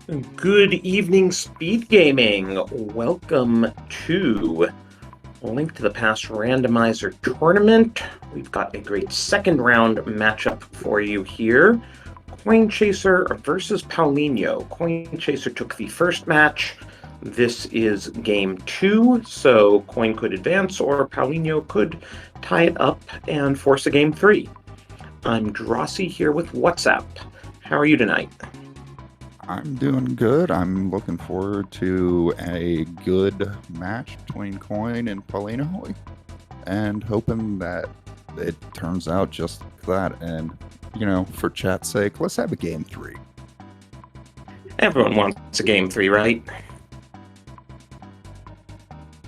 Good evening, Speed Gaming. Welcome to Link to the Past Randomizer Tournament. We've got a great second round matchup for you here. Coin Chaser versus Paulinho. Coin Chaser took the first match. This is game 2, so Coin could advance or Paulinho could tie it up and force a game 3. I'm Drossi here with WhatsApp. How are you tonight? I'm doing good. I'm looking forward to a good match between Coin and Paulinho, and hoping that it turns out just like that. And, for chat's sake, let's have a game 3. Everyone wants a game 3, right?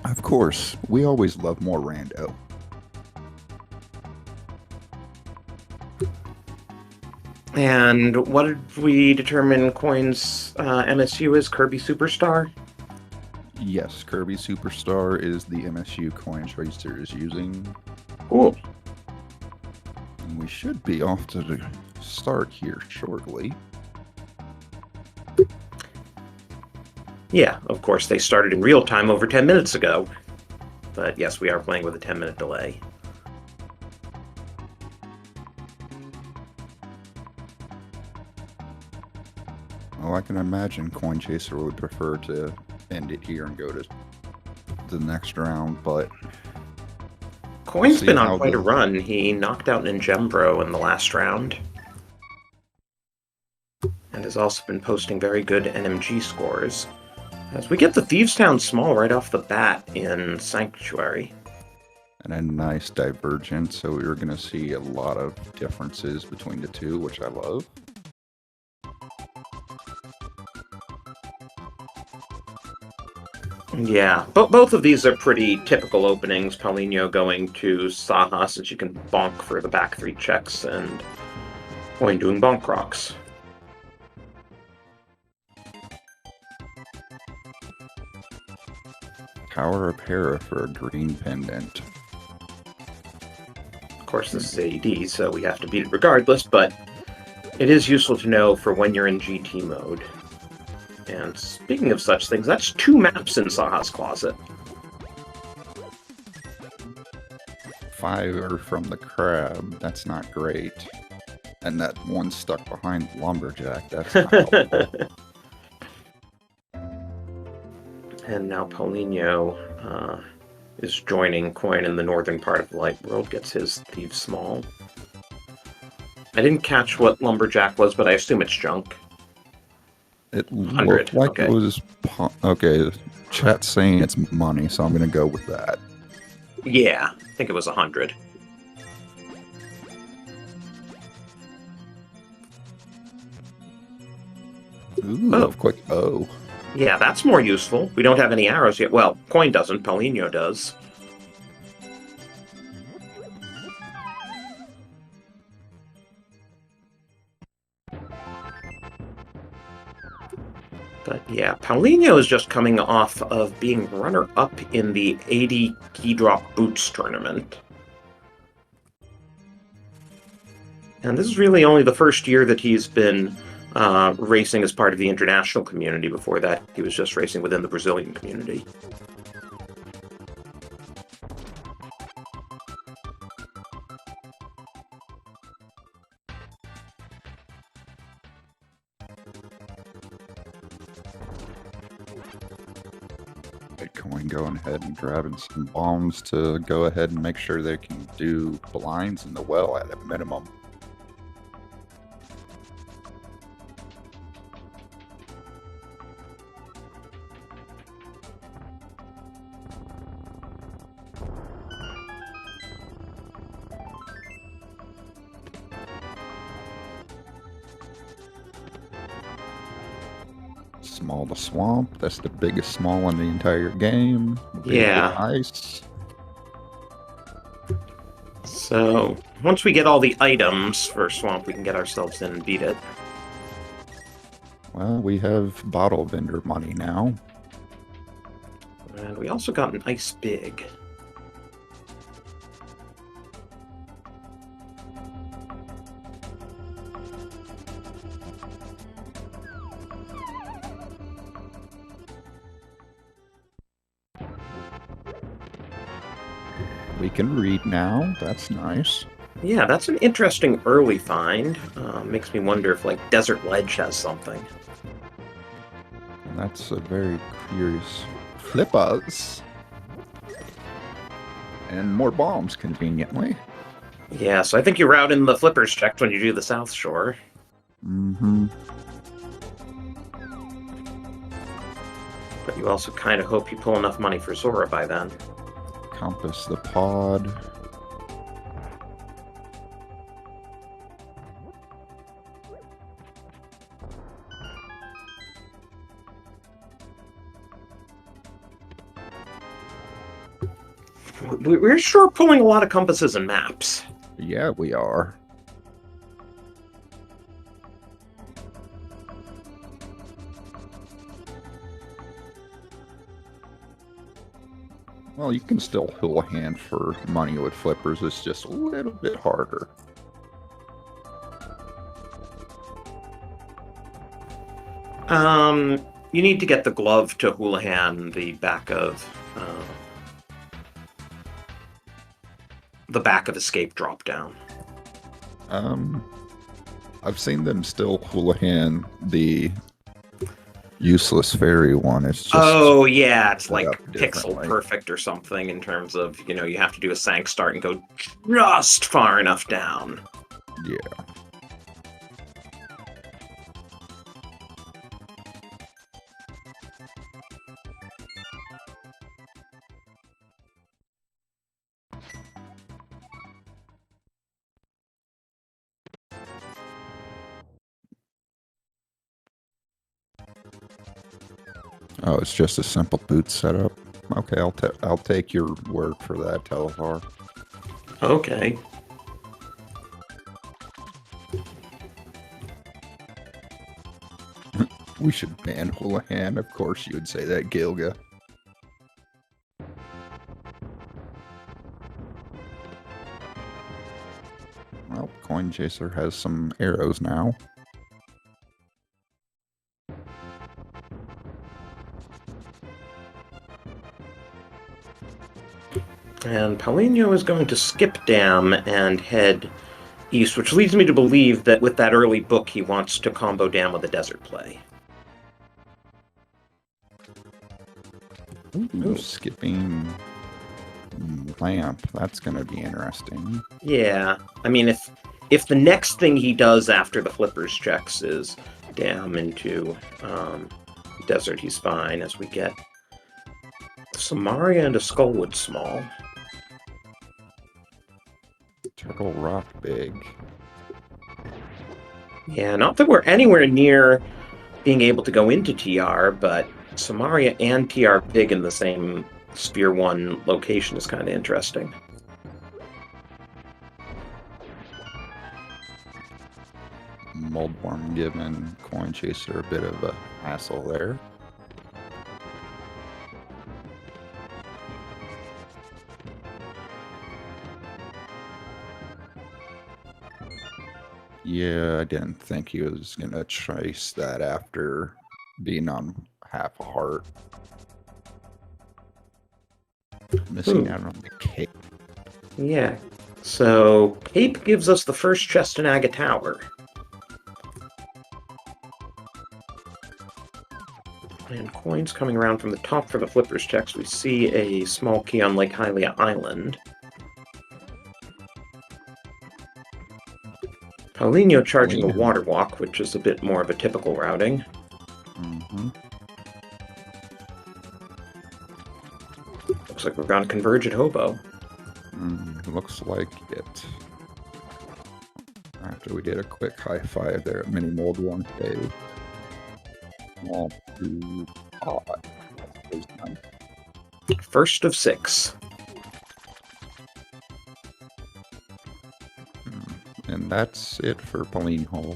Of course, we always love more rando. And what did we determine Coin's MSU is? Kirby Superstar? Yes, Kirby Superstar is the MSU Coin Chaser is using. Cool. And we should be off to the start here shortly. Yeah, of course, they started in real time over 10 minutes ago. But yes, we are playing with a 10-minute delay. Well, I can imagine Coin Chaser would prefer to end it here and go to the next round, but Coin's been on quite a run. He knocked out Ninjembro in the last round. And has also been posting very good NMG scores. As we get the Thieves Town Small right off the bat in Sanctuary. And a nice divergence, so we're going to see a lot of differences between the two, which I love. Yeah, both of these are pretty typical openings. Paulinho going to Saha, since you can bonk for the back 3 checks, and Coin doing bonk rocks. Power of Hera for a green pendant. Of course, this is AD, so we have to beat it regardless, but it is useful to know for when you're in GT mode. And speaking of such things, that's 2 maps in Saha's closet. Fire from the crab, that's not great. And that one stuck behind the lumberjack, that's not helpful. And now Paulinho is joining Coin in the northern part of the Light World, gets his Thieves Small. I didn't catch what lumberjack was, but I assume it's junk. It looked like it was... Okay, chat's saying it's money, so I'm going to go with that. Yeah, I think it was 100. Ooh, quick O. Yeah, that's more useful. We don't have any arrows yet. Well, Coin doesn't, Paulinho does. But yeah, Paulinho is just coming off of being runner-up in the 80 Key Drop Boots tournament. And this is really only the first year that he's been racing as part of the international community. Before that, he was just racing within the Brazilian community. Bitcoin going ahead and grabbing some bombs to go ahead and make sure they can do blinds in the well at a minimum. Small to swamp. That's the biggest small in the entire game. Yeah. Nice. So, once we get all the items for Swamp, we can get ourselves in and beat it. Well, we have bottle vendor money now. And we also got an Ice Big. We can read now. That's nice. Yeah, that's an interesting early find. Makes me wonder if, like, Desert Ledge has something. And that's a very curious flippers. And more bombs, conveniently. Yeah, so I think you route in the flippers checked when you do the South Shore. Mm-hmm. But you also kind of hope you pull enough money for Zora by then. Compass the pod. We're sure pulling a lot of compasses and maps. Yeah, we are. Well, you can still hula hand for money with flippers. It's just a little bit harder. You need to get the glove to Houlihan the back of escape drop down. I've seen them still hula hand the useless fairy one. It's just yeah, it's like pixel differently. perfect or something in terms of, you have to do a sank start and go just far enough down. Yeah. Oh, it's just a simple boot setup. Okay, I'll take your word for that, Televar. Okay. We should ban Houlihan. Of course you would say that, Gilga. Well, Coin Chaser has some arrows now. And Paulinho is going to skip Dam and head east, which leads me to believe that with that early book, he wants to combo Dam with a desert play. Ooh, skipping lamp. That's going to be interesting. Yeah, I mean, if the next thing he does after the flippers checks is Dam into desert, he's fine, as we get Samaria and a Skullwood Small. Turtle Rock big. Yeah, not that we're anywhere near being able to go into TR, but Samaria and TR big in the same Sphere 1 location is kind of interesting. Moldworm giving Coin Chaser a bit of a hassle there. Yeah, I didn't think he was going to chase that after being on half a heart. Missing out on the cape. Yeah. So, Cape gives us the first chest in Aga Tower. And coins coming around from the top for the flippers checks. We see a small key on Lake Hylia Island. Paulinho charging a water walk, which is a bit more of a typical routing. Mm-hmm. Looks like we're going to converge at Hobo. Looks like it. After we did a quick high five there at Mini Mold 1K. Small to hot. First of 6. And that's it for Paulinho.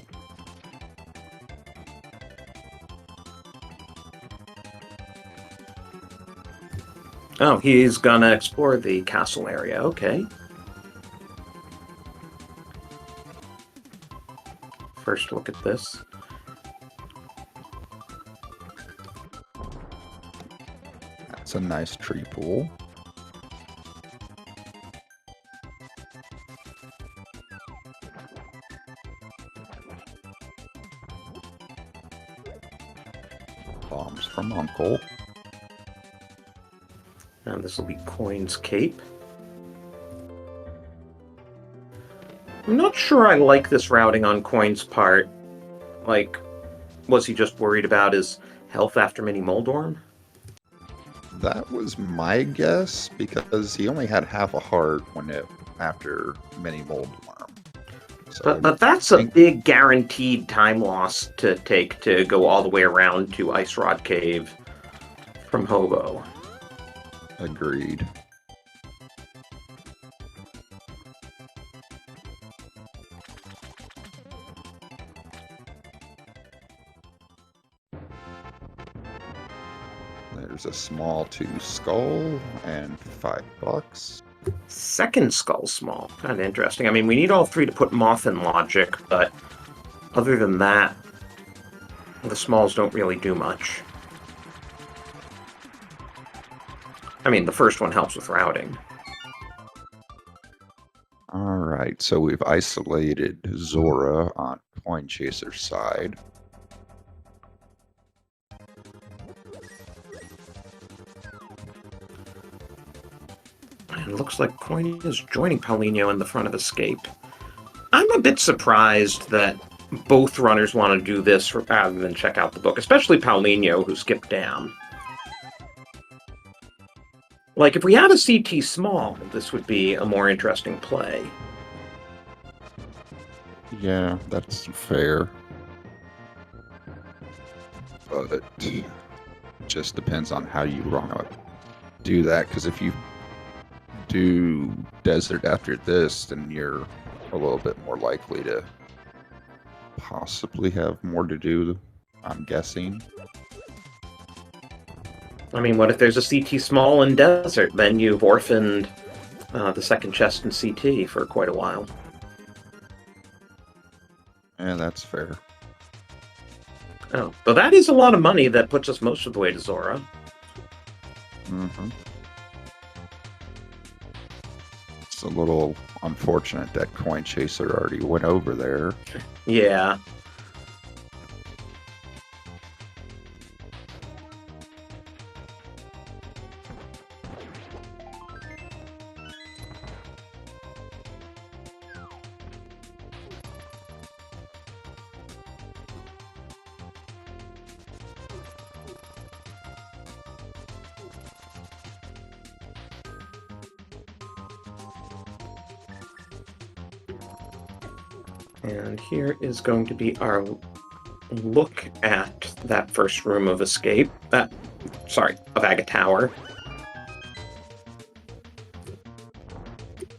Oh, he's gonna explore the castle area. Okay. First look at this. That's a nice tree pool. Bombs from Uncle. And this will be Coin's cape. I'm not sure I like this routing on Coin's part. Like, was he just worried about his health after Mini Moldorm? That was my guess, because he only had half a heart after Mini Moldworm. So But that's a big guaranteed time loss to take to go all the way around to Ice Rod Cave from Hobo. Agreed. There's a small 2 skull and $5. Second skull small. Kind of interesting. I mean, we need all 3 to put Moth in logic, but other than that, the smalls don't really do much. I mean, the first one helps with routing. Alright, so we've isolated Zora on Coin Chaser's side. And it looks like Coin is joining Paulinho in the front of Escape. I'm a bit surprised that both runners want to do this rather than check out the book, especially Paulinho, who skipped down. Like, if we had a CT small, this would be a more interesting play. Yeah, that's fair. But it just depends on how you want to do that, because if you do desert after this, then you're a little bit more likely to possibly have more to do, I'm guessing. I mean, what if there's a CT small in desert? Then you've orphaned the second chest in CT for quite a while. Yeah, that's fair. Oh, but that is a lot of money that puts us most of the way to Zora. Mm-hmm. It's a little unfortunate that Coin Chaser already went over there. Yeah. And here is going to be our look at that first room of escape. Of Aga Tower.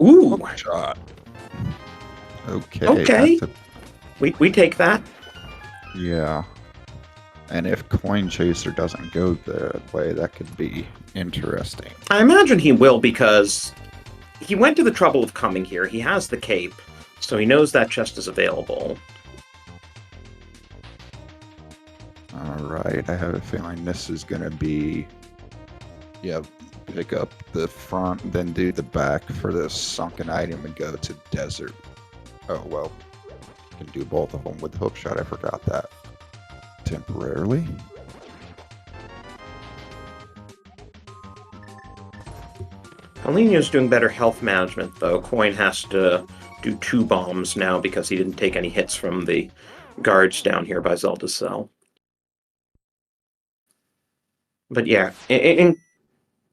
Ooh! Shot. Okay. Okay. We take that. Yeah. And if Coin Chaser doesn't go that way, that could be interesting. I imagine he will, because he went to the trouble of coming here. He has the cape, so he knows that chest is available. Alright, I have a feeling this is going to be... Yeah, pick up the front, then do the back for the sunken item and go to desert. Oh, well, can do both of them with the hook shot. I forgot that. Temporarily. Paulinho's doing better health management, though. Coin has to do 2 bombs now because he didn't take any hits from the guards down here by Zelda's cell. But yeah, in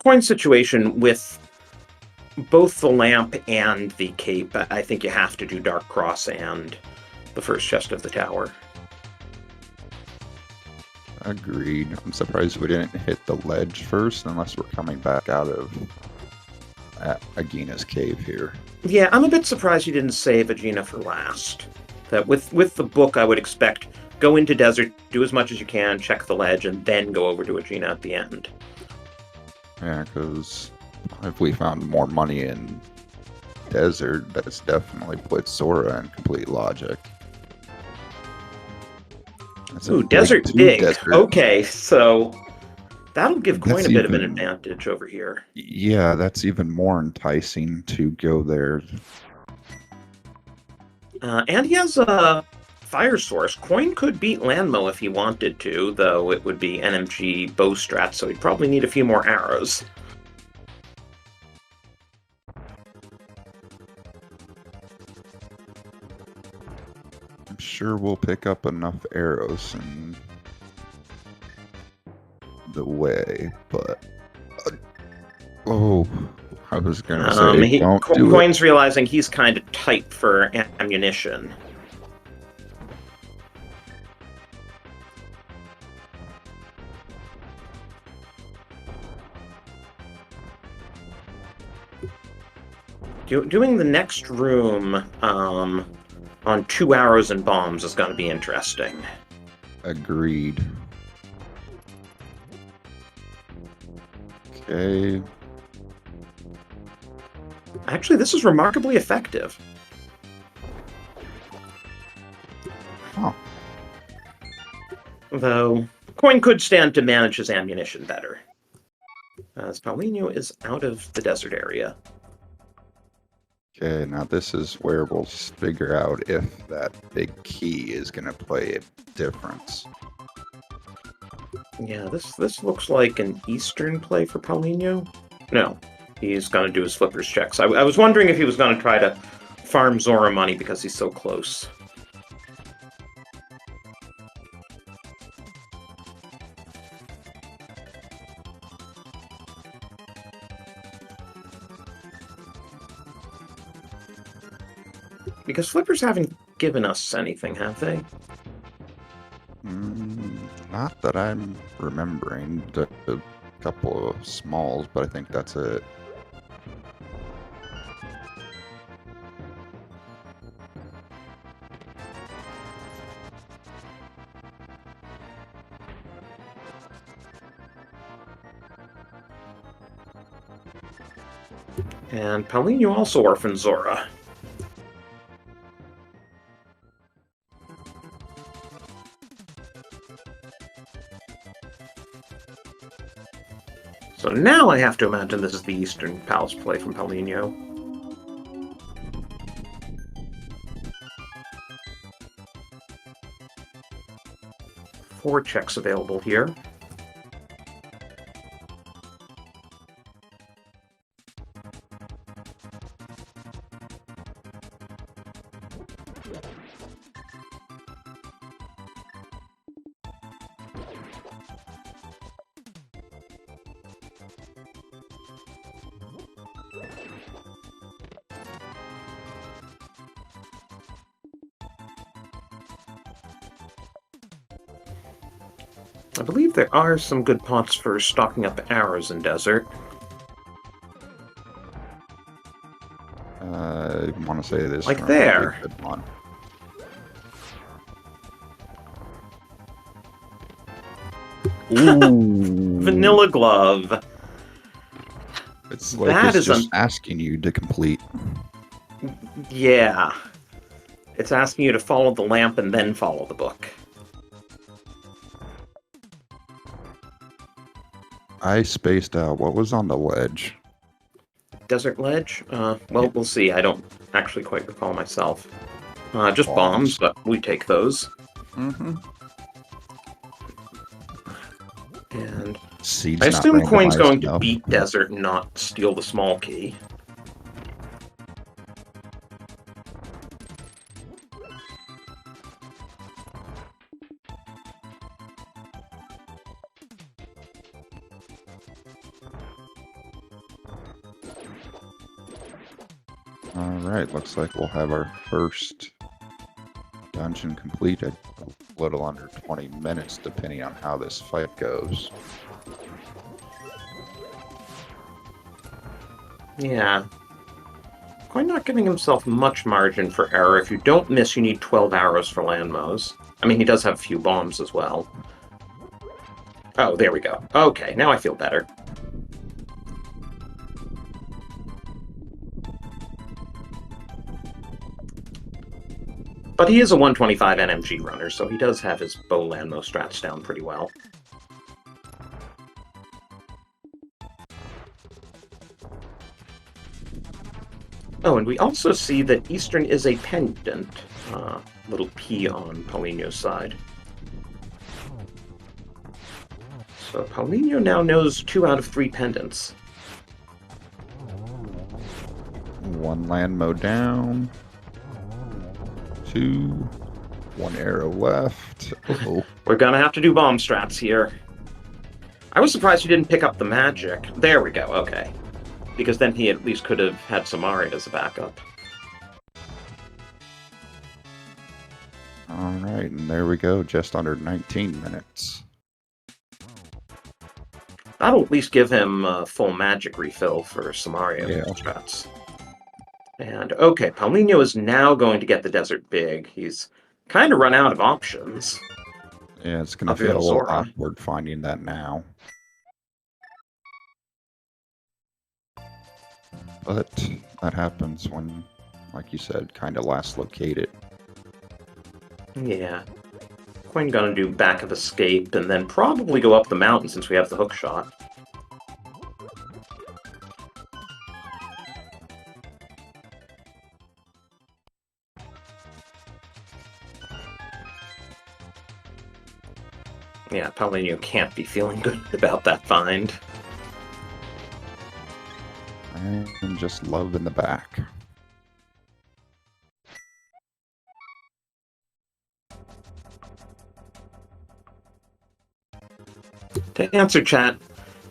Coin's situation, with both the lamp and the cape, I think you have to do Dark Cross and the first chest of the tower. Agreed. I'm surprised we didn't hit the ledge first, unless we're coming back out of Agina's cave here. Yeah, I'm a bit surprised you didn't save Agina for last. That with the book, I would expect go into desert, do as much as you can, check the ledge, and then go over to Agina at the end. Yeah, because if we found more money in desert, that's definitely put Zora in complete logic. Ooh, desert big. Desert. Okay, so that'll give Coin a bit of an advantage over here. Yeah, that's even more enticing to go there. And he has a fire source, Coin could beat Landmo if he wanted to, though it would be NMG bow strat, so he'd probably need a few more arrows. I'm sure we'll pick up enough arrows in the way, but oh, I was gonna say don't do it. Coin's realizing he's kind of tight for ammunition. Doing the next room on 2 arrows and bombs is going to be interesting. Agreed. Okay. Actually, this is remarkably effective. Huh. Though, Coin could stand to manage his ammunition better, as Paulinho is out of the desert area. Okay, now this is where we'll figure out if that big key is going to play a difference. Yeah, this looks like an Eastern play for Paulinho. No, he's going to do his flippers checks. I was wondering if he was going to try to farm Zora money because he's so close. Because flippers haven't given us anything, have they? Not that I'm remembering. A couple of smalls, but I think that's it. And Paulinho also orphaned Zora. So now I have to imagine this is the Eastern Palace play from Paulinho. Four checks available here. I believe there are some good pots for stocking up arrows in desert. I want to say this like there. Good one. Ooh. Vanilla glove. It's like it's just asking you to complete. Yeah. It's asking you to follow the lamp and then follow the book. I spaced out. What was on the ledge? Desert ledge? Well, we'll see. I don't actually quite recall myself. Just bombs, but we take those. Mm-hmm. And Seed's I assume Coin's going enough. to beat desert and not steal the small key. Alright, looks like we'll have our first dungeon completed. A little under 20 minutes, depending on how this fight goes. Yeah. Coin not giving himself much margin for error. If you don't miss, you need 12 arrows for landmos. I mean, he does have a few bombs as well. Oh, there we go. Okay, now I feel better. But he is a 125 NMG runner, so he does have his bow landmo strats down pretty well. Oh, and we also see that Eastern is a pendant. little P on Paulinho's side. So Paulinho now knows 2 out of 3 pendants. One land mode down. 2. 1 arrow left. Uh-oh. We're gonna have to do bomb strats here. I was surprised he didn't pick up the magic. There we go, okay. Because then he at least could have had Samari as a backup. Alright, and there we go. Just under 19 minutes. That'll at least give him a full magic refill for Samaria Yeah. strats. And okay, Paulinho is now going to get the desert big. He's kind of run out of options. Yeah, it's going to Other feel than a little Zora. awkward finding that now. But that happens when, like you said, kind of last located. Yeah. Quinn gonna do back of escape and then probably go up the mountain since we have the hook shot. Yeah, Paulinho can't be feeling good about that find. And just love in the back. To answer chat,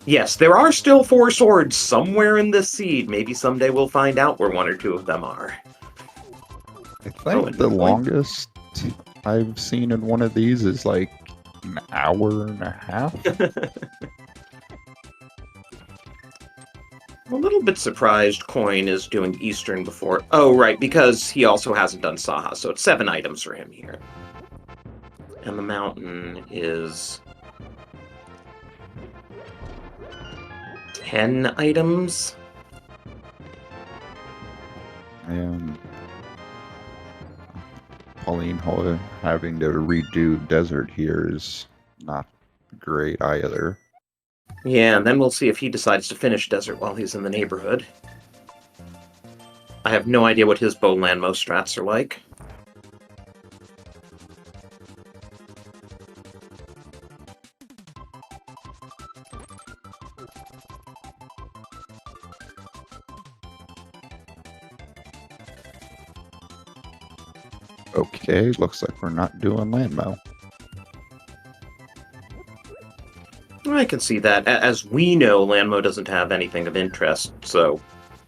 yes, there are still 4 swords somewhere in this seed. Maybe someday we'll find out where 1 or 2 of them are. I think the longest I've seen in one of these is like an hour and a half. I'm a little bit surprised Coin is doing Eastern before. Oh, right, because he also hasn't done Saha, so it's 7 items for him here. And the mountain is 10 items. And Paulinho having to redo desert here is not great either. Yeah, and then we'll see if he decides to finish desert while he's in the neighborhood. I have no idea what his Bowland Mo strats are like. Okay, looks like we're not doing landmo. I can see that. As we know, Landmo doesn't have anything of interest, so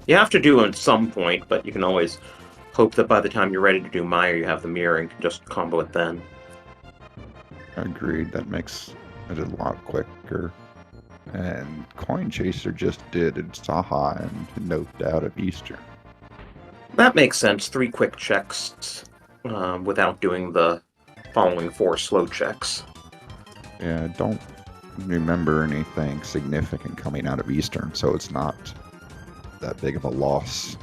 you have to do it at some point, but you can always hope that by the time you're ready to do Mire, you have the mirror and can just combo it then. Agreed, that makes it a lot quicker. And Coin Chaser just did Saha and noped out of Eastern. That makes sense. 3 quick checks without doing the following 4 slow checks. Yeah, I don't remember anything significant coming out of Eastern, so it's not that big of a loss.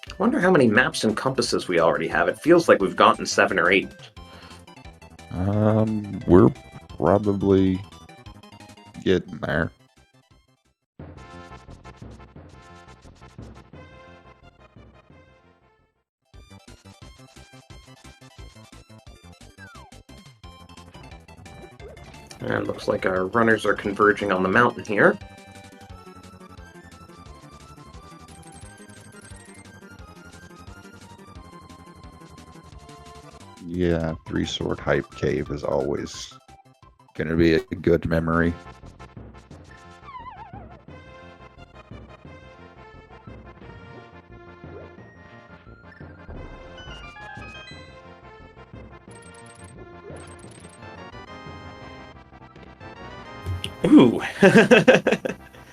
I wonder how many maps and compasses we already have. It feels like we've gotten 7 or 8. We're probably getting there. And looks like our runners are converging on the mountain here. Yeah, 3-sword hype cave is always going to be a good memory. Ooh!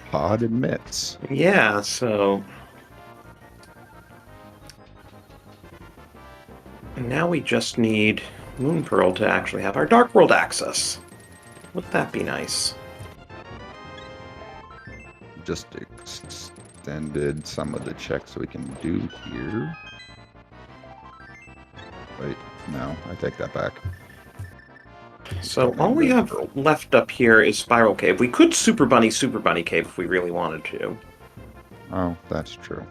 Pod admits. Yeah, so... now we just need Moon Pearl to actually have our Dark World access. Wouldn't that be nice? Just extended some of the checks we can do here. Wait, no, I take that back. So all we have left up here is Spiral Cave. We could Super Bunny Cave if we really wanted to. Oh, that's true.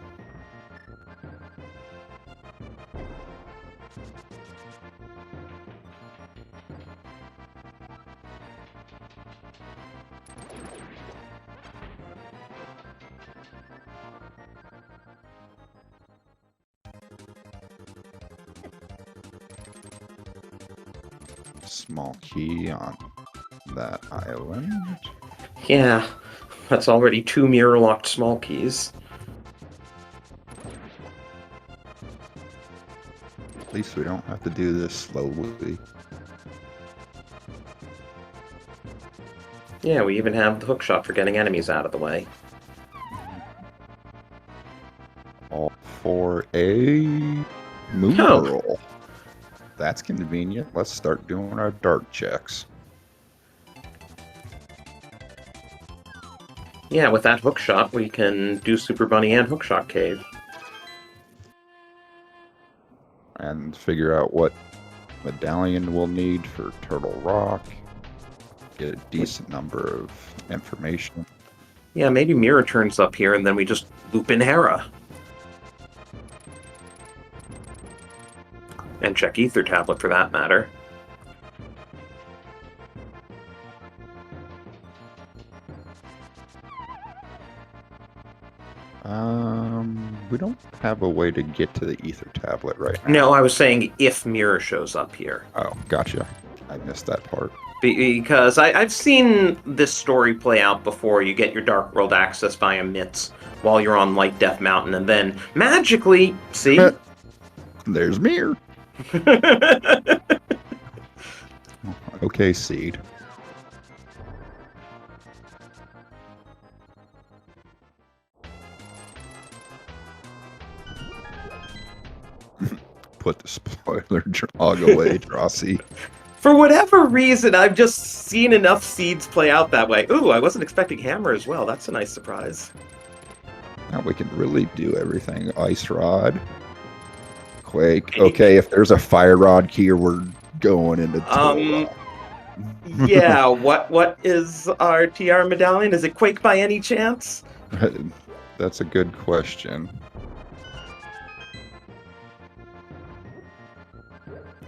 small key on that island. Yeah, that's already 2 mirror-locked small keys. At least we don't have to do this slowly. Yeah, we even have the hookshot for getting enemies out of the way. All for a moon Oh. roll. That's convenient. Let's start doing our dart checks. Yeah, with that hookshot, we can do Super Bunny and Hookshot Cave. And figure out what medallion we'll need for Turtle Rock. Get a decent number of information. Yeah, maybe Mirror turns up here, and then we just loop in Hera. And check Ether Tablet, for that matter. We don't have a way to get to the Ether Tablet right now. No, I was saying if Mirror shows up here. Oh, gotcha. I missed that part. Because I've seen this story play out before. You get your Dark World access via MITs while you're on Light Death Mountain, and then magically, see? There's Mir. Okay, Seed. Put the spoiler drog away, Drosy. For whatever reason, I've just seen enough seeds play out that way. Ooh, I wasn't expecting Hammer as well. That's a nice surprise. Now we can really do everything. Ice Rod. Quake. Okay, if there's a Fire Rod here, we're going into Turtle Rock. Yeah, what is our TR medallion? Is it Quake by any chance? That's a good question.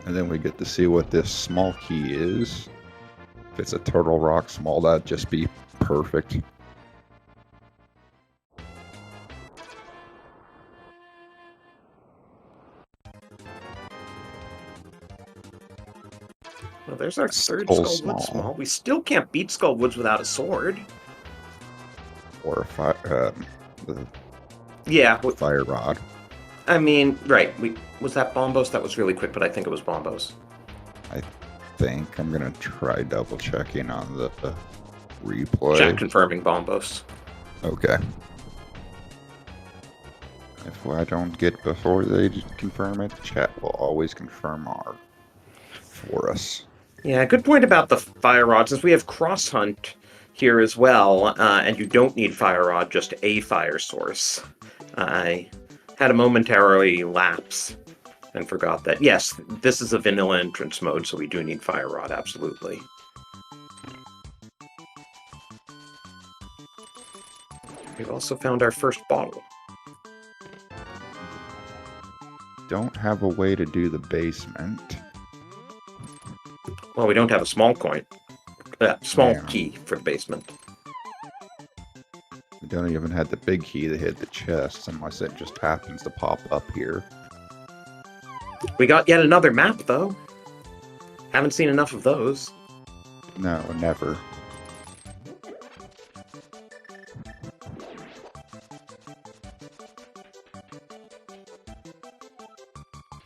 And then we get to see what this small key is. If it's a Turtle Rock small, that'd just be perfect. Well, there's our third Skull Skullwood small. We still can't beat Skullwoods without a sword. Or a fire, Yeah. Fire Rod. I mean, right. Was that Bombos? That was really quick, but I think it was Bombos. I think I'm going to try double checking on the replay. Chat confirming Bombos. Okay. If I don't get before they confirm it, chat will always confirm for us. Yeah, good point about the Fire Rod, since we have Cross Hunt here as well, and you don't need Fire Rod, just a fire source. I had a momentary lapse and forgot that, yes, this is a vanilla entrance mode, so we do need Fire Rod, absolutely. We've also found our first bottle. Don't have a way to do the basement. Well, we don't have a small coin. Small key for the basement. We don't even have the big key that hit the chest, unless it just happens to pop up here. We got yet another map, though. Haven't seen enough of those. No, never.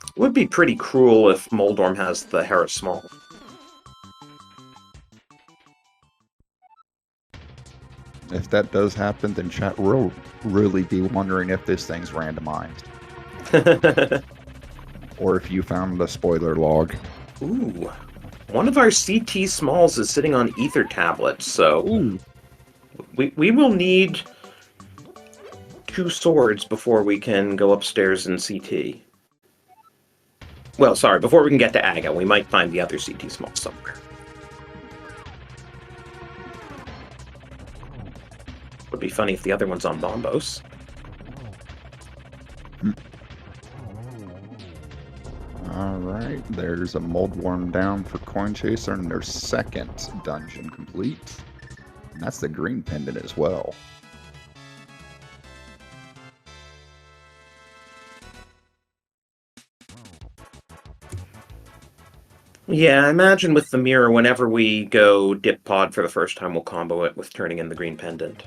It would be pretty cruel if Moldorm has the Hera Small. If that does happen, then chat will really be wondering if this thing's randomized. Or if you found the spoiler log. Ooh. One of our CT Smalls is sitting on Ether tablets, so we will need 2 swords before we can go upstairs in CT. Well, sorry, before we can get to Aga, we might find the other CT Small somewhere. Would be funny if the other one's on Bombos. Alright, there's a mold worm down for Coin Chaser, and their second dungeon complete. And that's the green pendant as well. Yeah, I imagine with the mirror, whenever we go dip pod for the first time, we'll combo it with turning in the green pendant.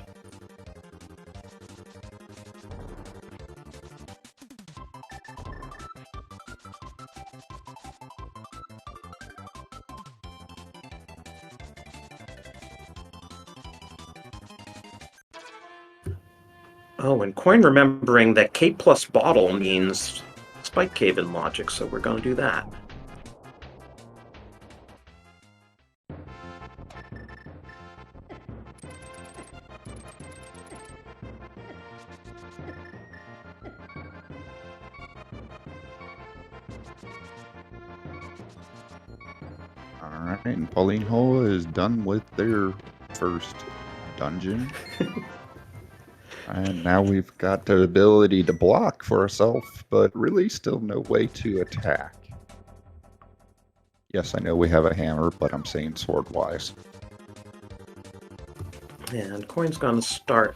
Oh, and Coin remembering that Cape plus bottle means Spike Cave in logic, so we're going to do that. Alright, and Paulinho is done with their first dungeon. And now we've got the ability to block for ourselves, but really still no way to attack. Yes, I know we have a hammer, but I'm saying sword-wise. And Coin's going to start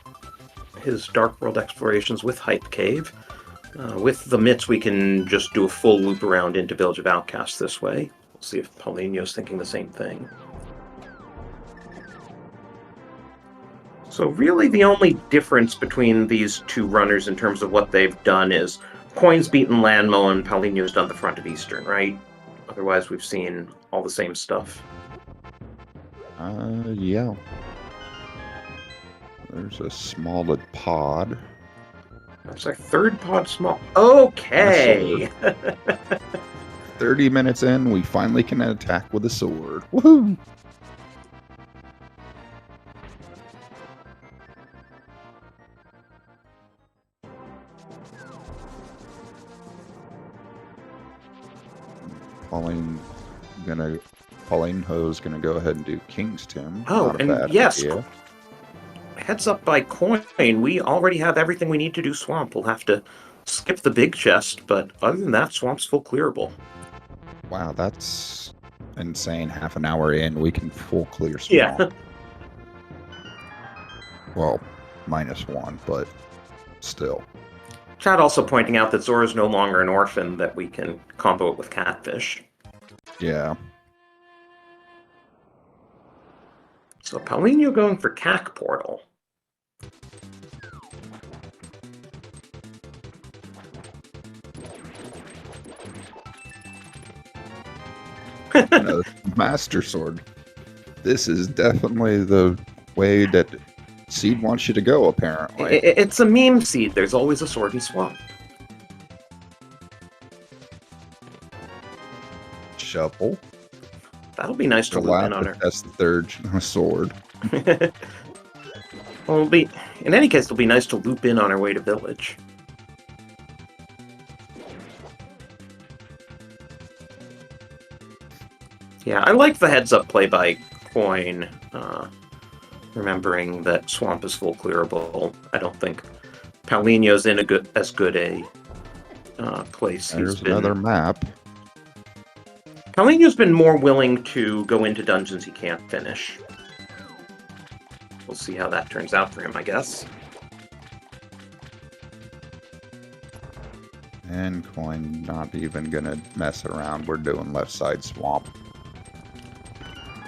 his Dark World explorations with Hype Cave. With the mitts, we can just do a full loop around into Village of Outcasts this way. We'll see if Paulinho's thinking the same thing. So really the only difference between these two runners in terms of what they've done is Coin's beaten Landmo and Paulinho's done the front of Eastern, right? Otherwise we've seen all the same stuff. Yeah. There's a small pod. That's our third pod small. Okay! 30 minutes in, we finally can attack with a sword. Woohoo! Paulinho's gonna go ahead and do King's Tim. Oh, Not a and bad yes, idea. heads up by Coin, we already have everything we need to do Swamp. We'll have to skip the big chest, but other than that, Swamp's full clearable. Wow, that's insane. Half an hour in, we can full clear Swamp. Yeah. Well, -1, but still. Chad also pointing out that Zora's no longer an orphan, that we can combo it with Catfish. Yeah. So Paulinho going for CAC Portal. No, Master Sword. This is definitely the way that Seed wants you to go, apparently. It's a meme seed. There's always a sword in Swamp. Shovel. That'll be nice to loop in on her. That's the third sword. Well, in any case, it'll be nice to loop in on our way to Village. Yeah, I like the heads-up play by Coin, remembering that Swamp is full clearable. I don't think Paulinho's in as good a place. There's another map. Paulinho's been more willing to go into dungeons he can't finish. We'll see how that turns out for him, I guess. And Coin not even gonna mess around. We're doing left side Swamp.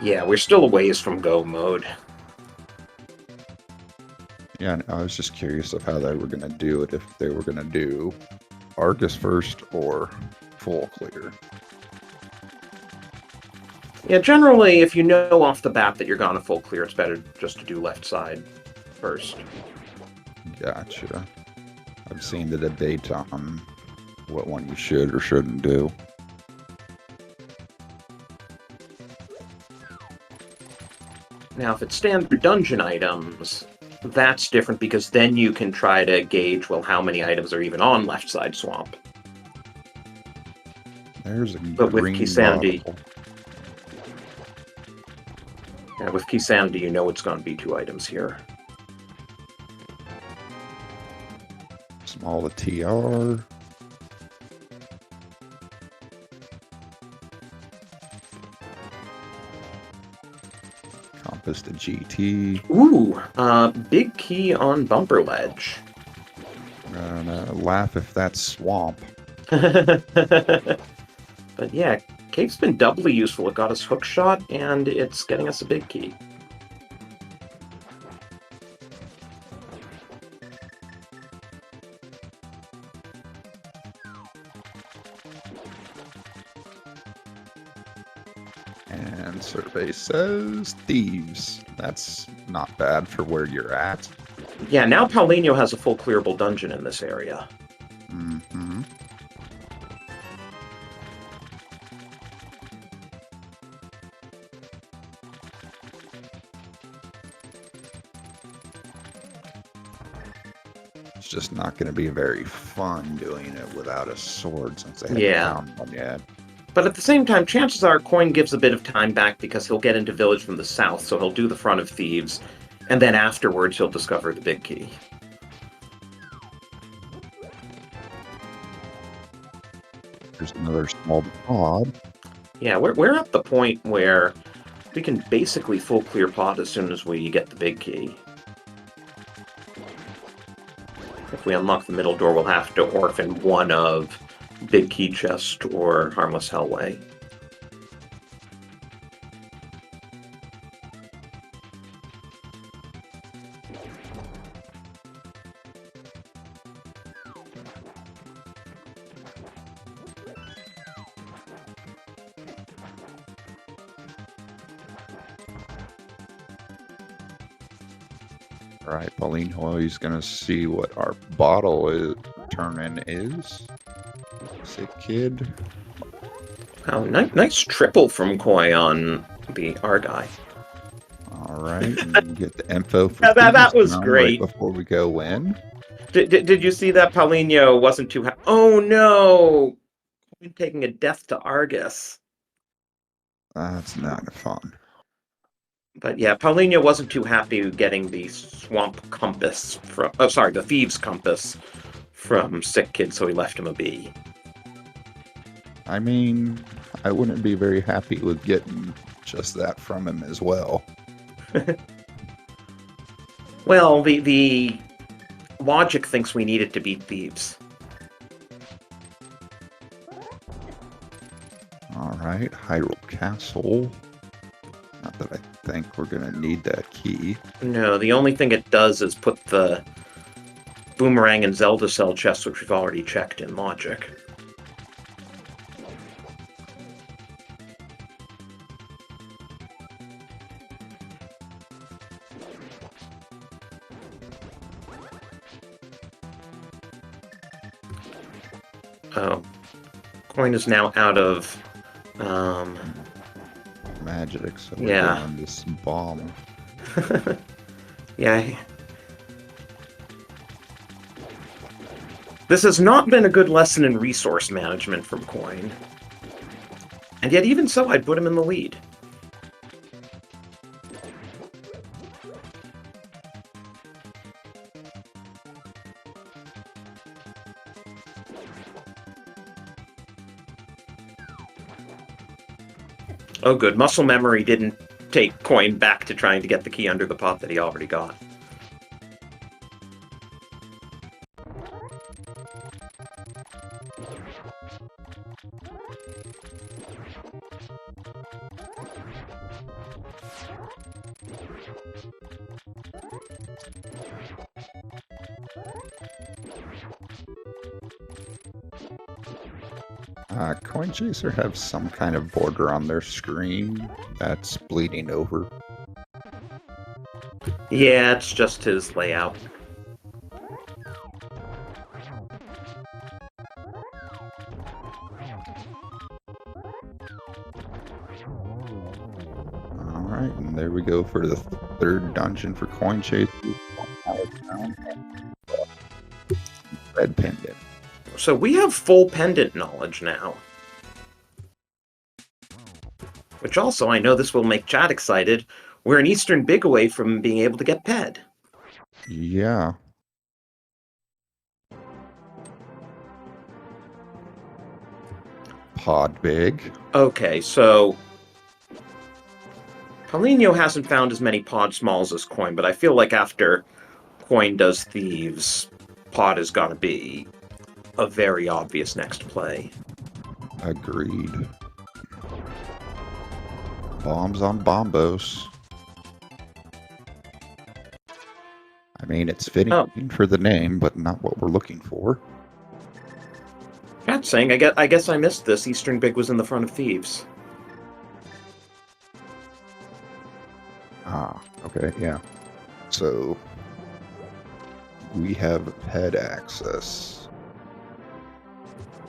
Yeah, we're still a ways from go mode. Yeah, I was just curious of how they were gonna do it, if they were gonna do Argus first or full clear. Yeah, generally, if you know off the bat that you're going to full clear, it's better just to do left side first. Gotcha. I've seen the debate on what one you should or shouldn't do. Now, if it's standard dungeon items, that's different because then you can try to gauge, well, how many items are even on left side Swamp. There's a But with green Key Sanity, bottle. yeah, with Key Sanity, you know it's going to be 2 items here. Small TR. Compass to GT. Ooh, big key on Bumper Ledge. Gonna laugh if that's Swamp. But yeah, Cave's been doubly useful. It got us hook shot, and it's getting us a big key. And survey says thieves. That's not bad for where you're at. Yeah, now Paulinho has a full clearable dungeon in this area. Mm-hmm. It's just not going to be very fun doing it without a sword since they haven't found one yet. But at the same time, chances are Coin gives a bit of time back because he'll get into village from the south, so he'll do the front of thieves, and then afterwards he'll discover the big key. There's another small pod. Yeah, we're at the point where we can basically full clear pod as soon as we get the big key. If we unlock the middle door, we'll have to orphan one of Big Key Chest or Harmless Hellway. All right, Paulinho is going to see what our bottle turn-in is. Sick kid. Oh, nice triple from Koi on the R-Guy. All right, and get the info for that was great. Right before we go in. Did you see that Paulinho wasn't too happy? Oh no! I'm taking a death to Argus. That's not fun. But yeah, Paulinho wasn't too happy getting the swamp compass from... Oh, sorry, the thieves' compass from Sick Kid, so he left him a B. I mean, I wouldn't be very happy with getting just that from him as well. Well, the logic thinks we need it to beat thieves. All right, Hyrule Castle. Not that I think we're going to need that key. No, the only thing it does is put the Boomerang and Zelda Cell chests, which we've already checked in logic. Oh. Coin is now out of... magic, so we're yeah. on this bomb. Yeah. This has not been a good lesson in resource management from Coin. And yet, even so, I'd put him in the lead. Oh good, muscle memory didn't take Coin back to trying to get the key under the pot that he already got. Coin Chaser have some kind of border on their screen that's bleeding over. Yeah, it's just his layout. Alright, and there we go for the third dungeon for Coin Chaser. Red pendant. So we have full pendant knowledge now. Which also, I know this will make Chad excited. We're an Eastern big away from being able to get PED. Yeah. Pod big. Okay, so... Paulinho hasn't found as many pod smalls as Coin, but I feel like after Coin does Thieves, pod is gotta be a very obvious next play. Agreed. Bombs on bombos. I mean, it's fitting Oh, for the name, but not what we're looking for. Cat's saying, I guess I missed this. Eastern Big was in the front of Thieves. Ah, okay, yeah. So we have head access.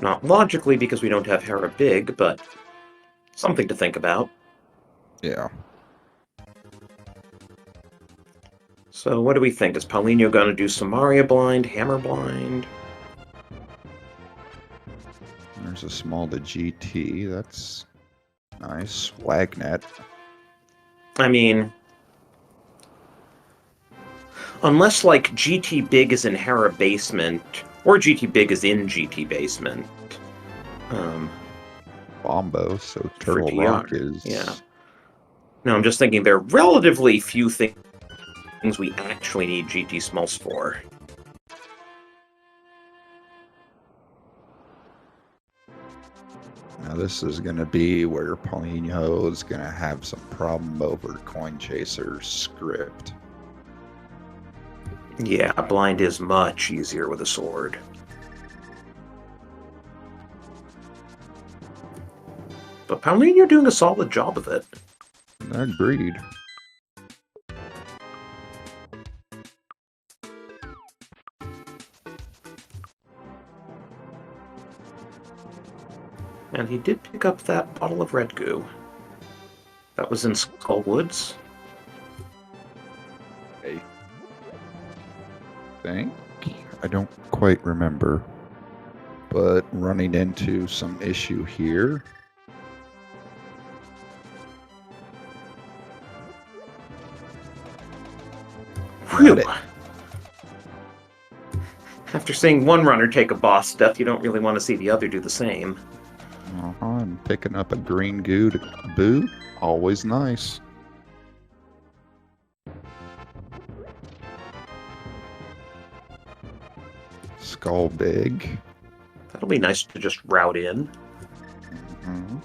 Not logically because we don't have Hera Big, but something to think about. Yeah. So what do we think? Is Paulinho going to do Samaria blind, Hammer blind? There's a small to GT. That's nice. Swagnet. I mean, unless like GT Big is in Hera Basement, or GT Big is in GT Basement. Bombo, so For Turtle DR. Rock is... Yeah. No, I'm just thinking there are relatively few things we actually need GT Smalls for. Now this is going to be where Paulinho is going to have some problem over Coin Chaser's script. Yeah, blind is much easier with a sword. But Paulinho doing a solid job of it. Agreed. And he did pick up that bottle of red goo. That was in Skullwoods. I think. I don't quite remember. But running into some issue here. Whew! Got it. After seeing one runner take a boss death, you don't really want to see the other do the same. And picking up a green goo to boot. Always nice. Skull big. That'll be nice to just route in. Mm-hmm.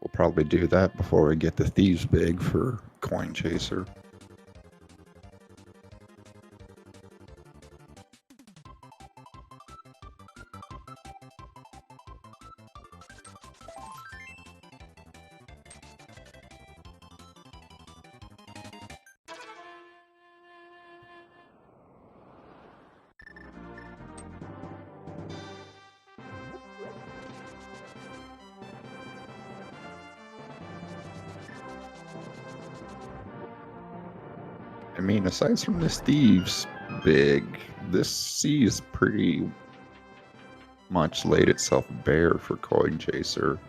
We'll probably do that before we get the Thieves big for Coin Chaser. I mean, aside from this Thieves big, this C is pretty much laid itself bare for Coin Chaser.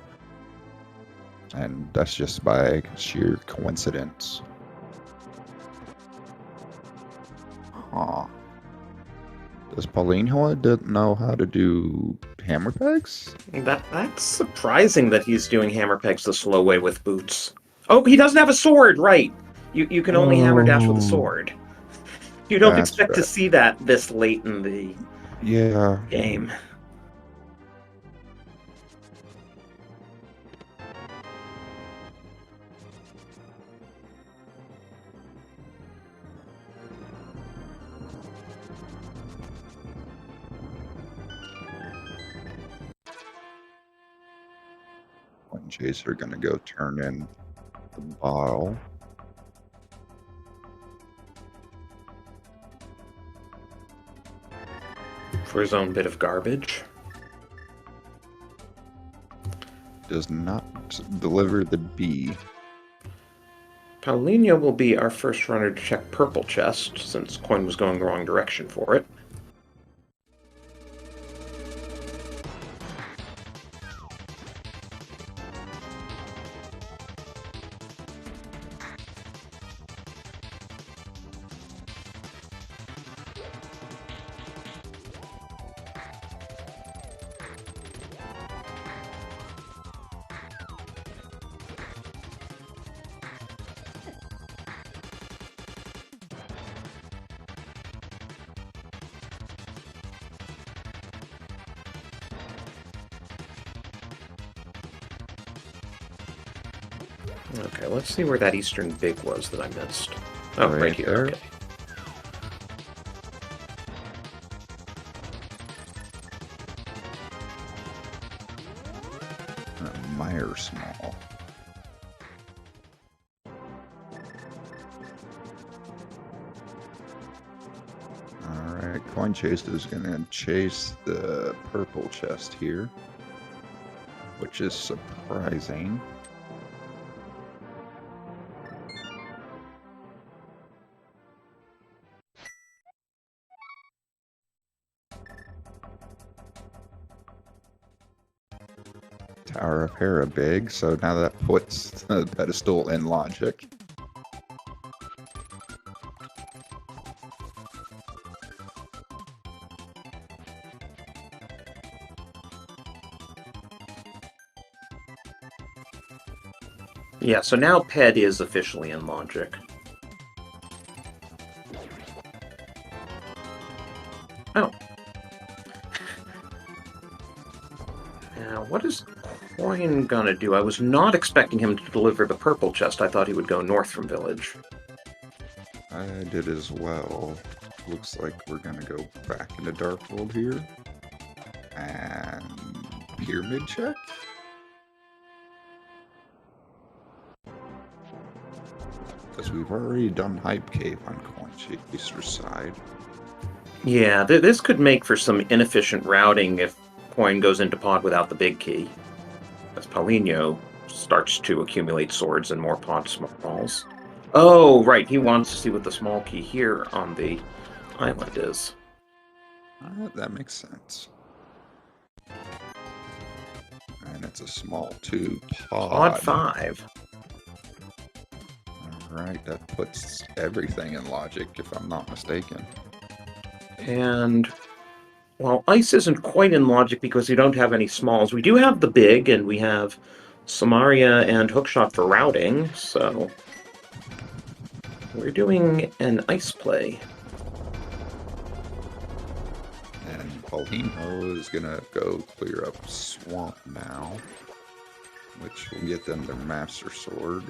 And that's just by sheer coincidence. Huh. Does Paulinho know how to do hammer pegs? That's surprising that he's doing hammer pegs the slow way with boots. Oh, he doesn't have a sword, right? You can only hammer dash with a sword. You don't That's expect to right. see that this late in the game. Coin Chaser gonna go turn in the bottle. For his own bit of garbage. Does not deliver the B. Paulinho will be our first runner to check purple chest, since coin was going the wrong direction for it. Okay, let's see where that eastern big was that I missed. Oh, right here, there. okay. Meyer small. Alright, Coin Chase is going to chase the purple chest here, which is surprising. Tower of Hera big, so now that puts the pedestal in logic. Yeah, so now Ped is officially in logic. Oh. Now, what is Coin gonna do? I was not expecting him to deliver the purple chest. I thought he would go north from village. I did as well. Looks like we're gonna go back into Dark World here. And pyramid check? Because we've already done Hype Cave on Coin Chaser's side. Yeah, this could make for some inefficient routing if Coin goes into pod without the big key. As Paulinho starts to accumulate swords and more pod smalls. Oh, right, he wants to see what the small key here on the island is. That makes sense. And it's a small 2 pod. Pod 5. Alright, that puts everything in logic, if I'm not mistaken. And, well, ice isn't quite in logic because we don't have any smalls. We do have the big, and we have Samaria and Hookshot for routing, so we're doing an ice play. And Paulinho is gonna go clear up Swamp now, which will get them their Master Sword.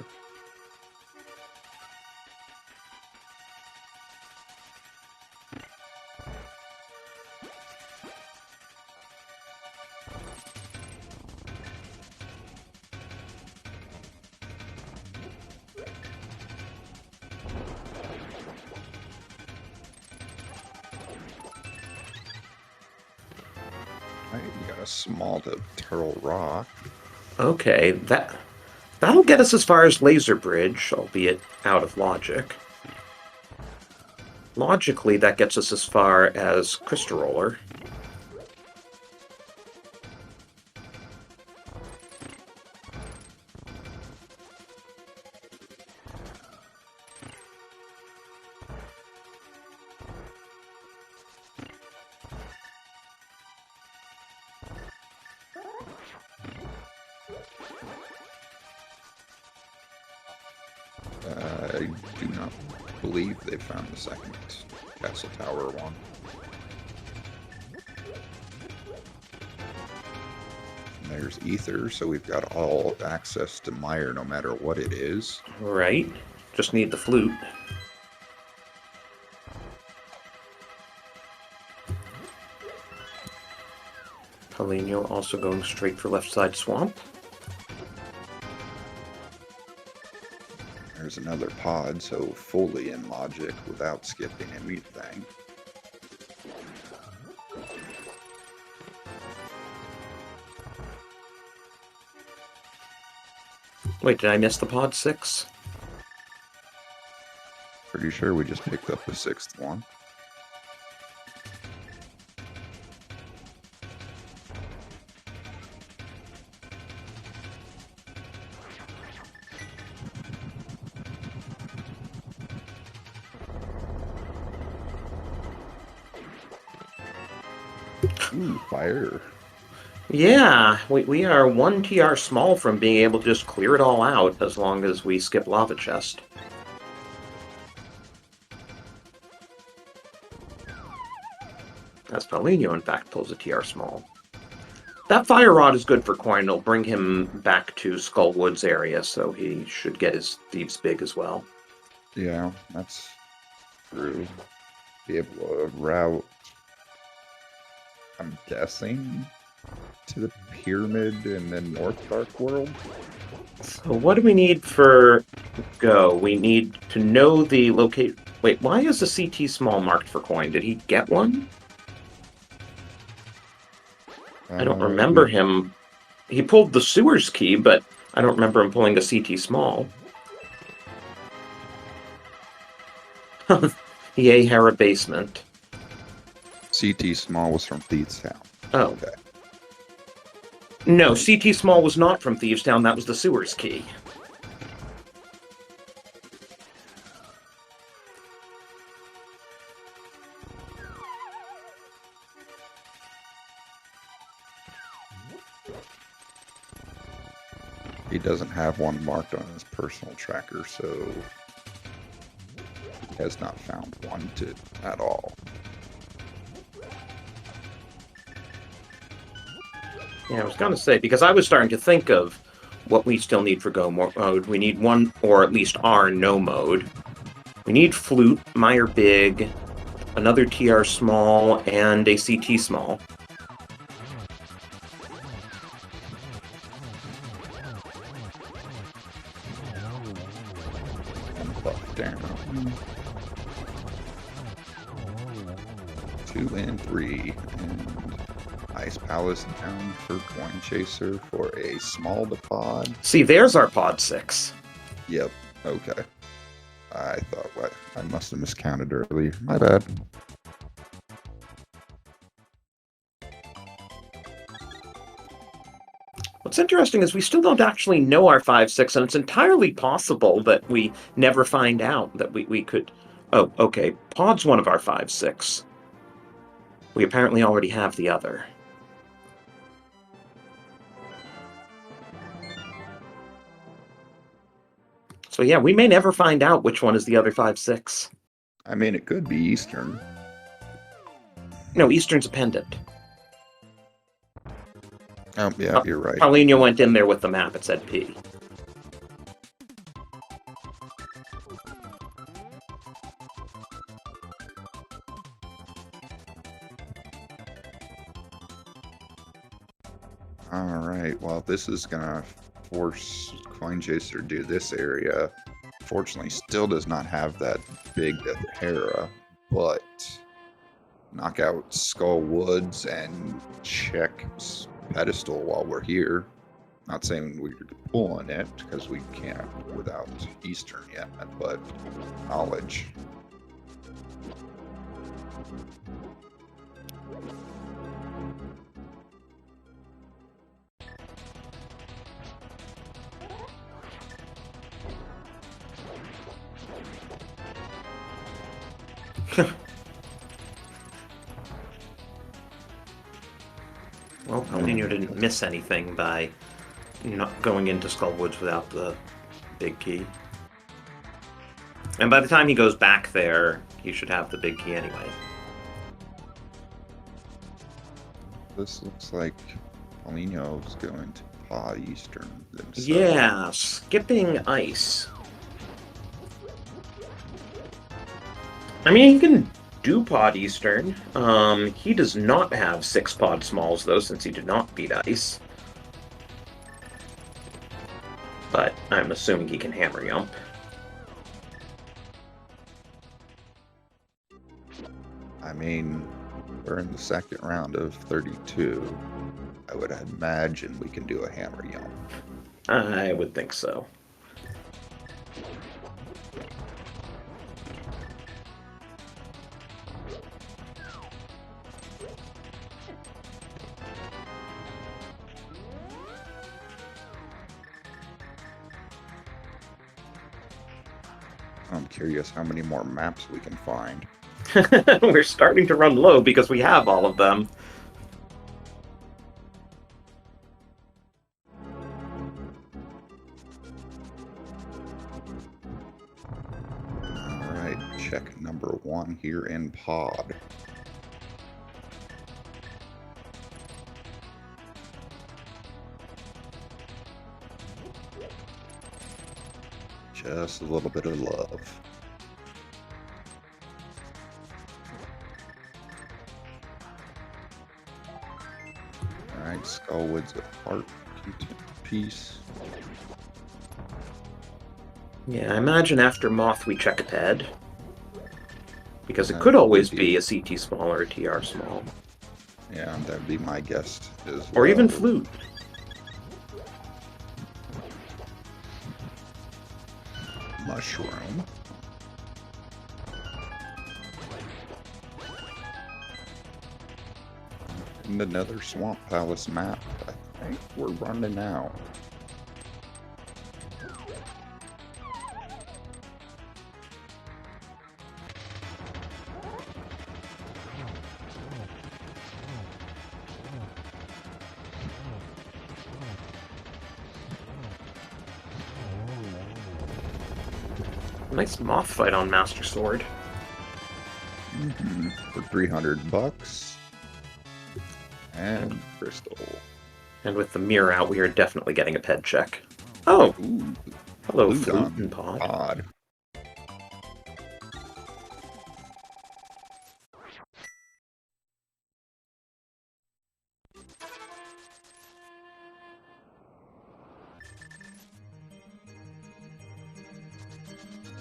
Right, you got a small to Turtle Rock. Okay, that'll get us as far as Laser Bridge, albeit out of logic. Logically, that gets us as far as Crystal Roller. I do not believe they found the second Castle Tower one. And there's Ether, so we've got all access to Meyer no matter what it is. Right. Just need the flute. Paulinho also going straight for left side swamp. There's another pod, so fully in logic without skipping anything. Wait, did I miss the pod 6? Pretty sure we just picked up the 6th one. Ooh, fire. Yeah, we are 1 TR small from being able to just clear it all out as long as we skip Lava Chest. As Paulinho, in fact, pulls a TR small. That fire rod is good for Coin. It'll bring him back to Skull Woods area, so he should get his thieves big as well. Yeah, that's true. Be able to route, I'm guessing, to the pyramid and then North Dark World. So what do we need for go? We need to know the location. Wait, why is the CT small marked for Coin? Did he get one? I don't remember him. He pulled the sewers key, but I don't remember him pulling a CT small. EA Hera basement. CT Small was from Thieves Town. Oh. Okay. No, CT small was not from Thieves Town. That was the sewers key. He doesn't have one marked on his personal tracker, so he has not found one at all. Yeah, I was going to say, because I was starting to think of what we still need for Go mode. We need one, or at least R no mode. We need Flute, Meyer Big, another TR small, and a CT small. Down. 2 and 3. And Ice Palace down for Coin Chaser for a small pod. See, there's our pod 6. Yep. Okay. I thought what I must have miscounted earlier. My bad. What's interesting is we still don't actually know our 5-6, and it's entirely possible that we never find out that we could... Oh, okay. Pod's one of our 5-6. We apparently already have the other. So yeah, we may never find out which one is the other 5-6. I mean, it could be Eastern. No, Eastern's a pendant. Oh, yeah, you're right. Paulinho went in there with the map. It said P. Alright, well, this is gonna force Coin Chaser to do this area. Fortunately, still does not have that big Death Hera, but knock out Skull Woods and check Pedestal while we're here. Not saying we're pulling it, because we can't without Eastern yet, but knowledge. Well, Paulinho didn't miss anything by not going into Skull Woods without the big key. And by the time he goes back there, he should have the big key anyway. This looks like Paulinho's going to pod Eastern themselves. Yeah, skipping ice. I mean, he can do pod Eastern. He does not have 6 pod smalls, though, since he did not beat ice. But I'm assuming he can hammer jump. I mean, we're in the second round of 32. I would imagine we can do a hammer jump. I would think so. I'm curious how many more maps we can find. We're starting to run low because we have all of them. Alright, check number 1 here in pod. Just a little bit of love. Alright, Skullwood's a heart piece. Yeah, I imagine after Moth we check a ped. Because it That could always would be a CT small or a TR small. Yeah, that'd be my guess as Or well. even flute. Mushroom. And another Swamp Palace map. I think we're running out. Nice Moth fight on Master Sword. For $300. And Crystal. And with the mirror out, we are definitely getting a ped check. Oh! Ooh, Hello, flute Flute on and Pod. Pod.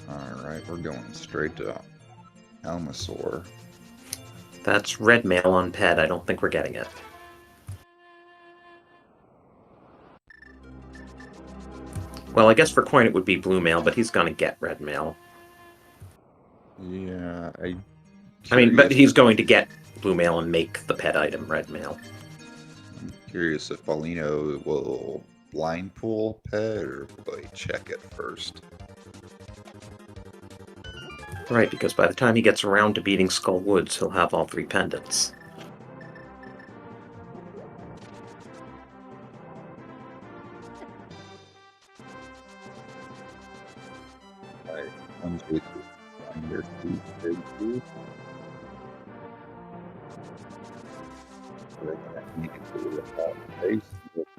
Alright, we're going straight to Almasaur. That's red mail on ped. I don't think we're getting it. Well, I guess for coin it would be blue mail, but he's gonna get red mail. Yeah, I mean, but he's going to get blue mail and make the pet item red mail. I'm curious if Paulinho will blind pool pet or will he check it first? Right, because by the time he gets around to beating Skull Woods, he'll have all 3 pendants.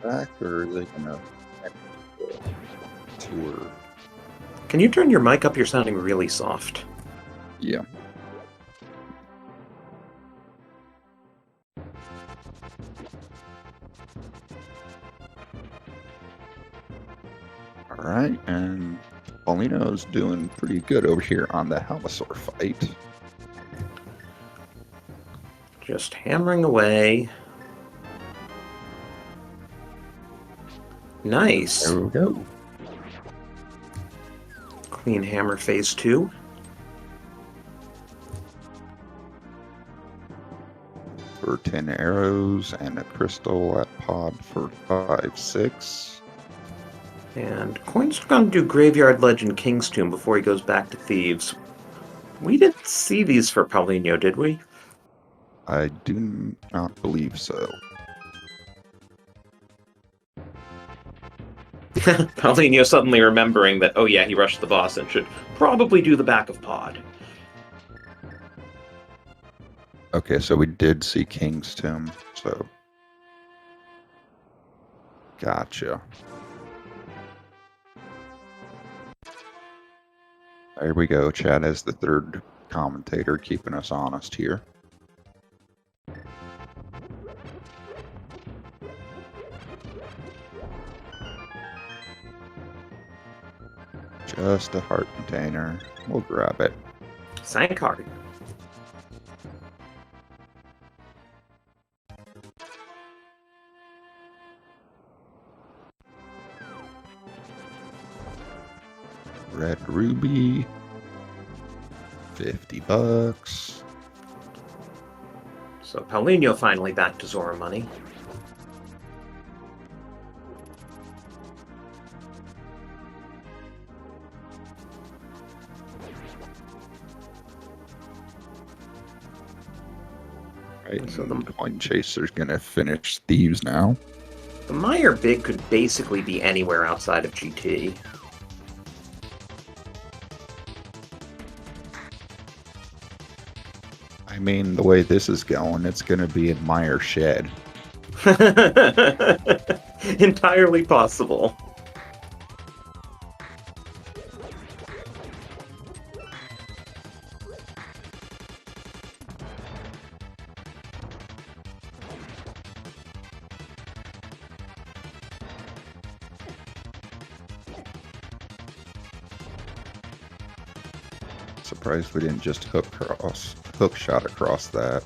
Back, or are they gonna tour? Can you turn your mic up? You're sounding really soft. Yeah. Alright, and Paulinho's doing pretty good over here on the Halmasaur fight. Just hammering away. Nice. There we go. Clean hammer phase 2. For 10 arrows and a crystal at pod for 5-6. And Coin's going to do Graveyard Legend King's Tomb before he goes back to Thieves. We didn't see these for Paulinho, did we? I do not believe so. Paulinho suddenly remembering that, oh yeah, he rushed the boss and should probably do the back of pod. Okay, so we did see King's Tomb, so... Gotcha. There we go. Chad as the third commentator keeping us honest here. Just a heart container. We'll grab it. Sank hard. Red ruby. $50. So Paulinho finally back to Zora money. Right, So so the Coin Chaser's gonna finish Thieves now. The Meyer big could basically be anywhere outside of GT. I mean, the way this is going, it's gonna be in Meyer Shed. Entirely possible. Surprised we didn't just hook shot across that.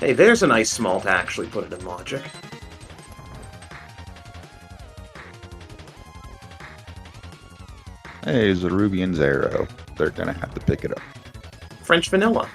Hey, there's a nice small to actually put it in logic. Hey, Zerubian's arrow. They're gonna have to pick it up. French vanilla.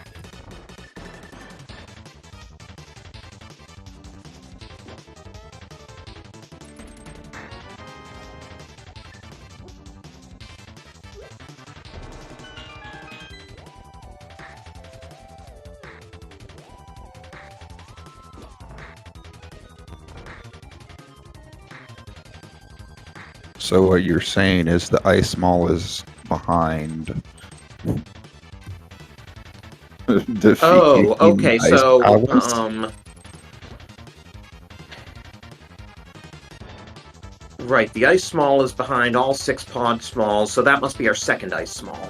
So what you're saying is the ice mall is behind defeating Oh, okay, Ice so, Palace? Right, the ice small is behind all 6 pod smalls, so that must be our second ice small.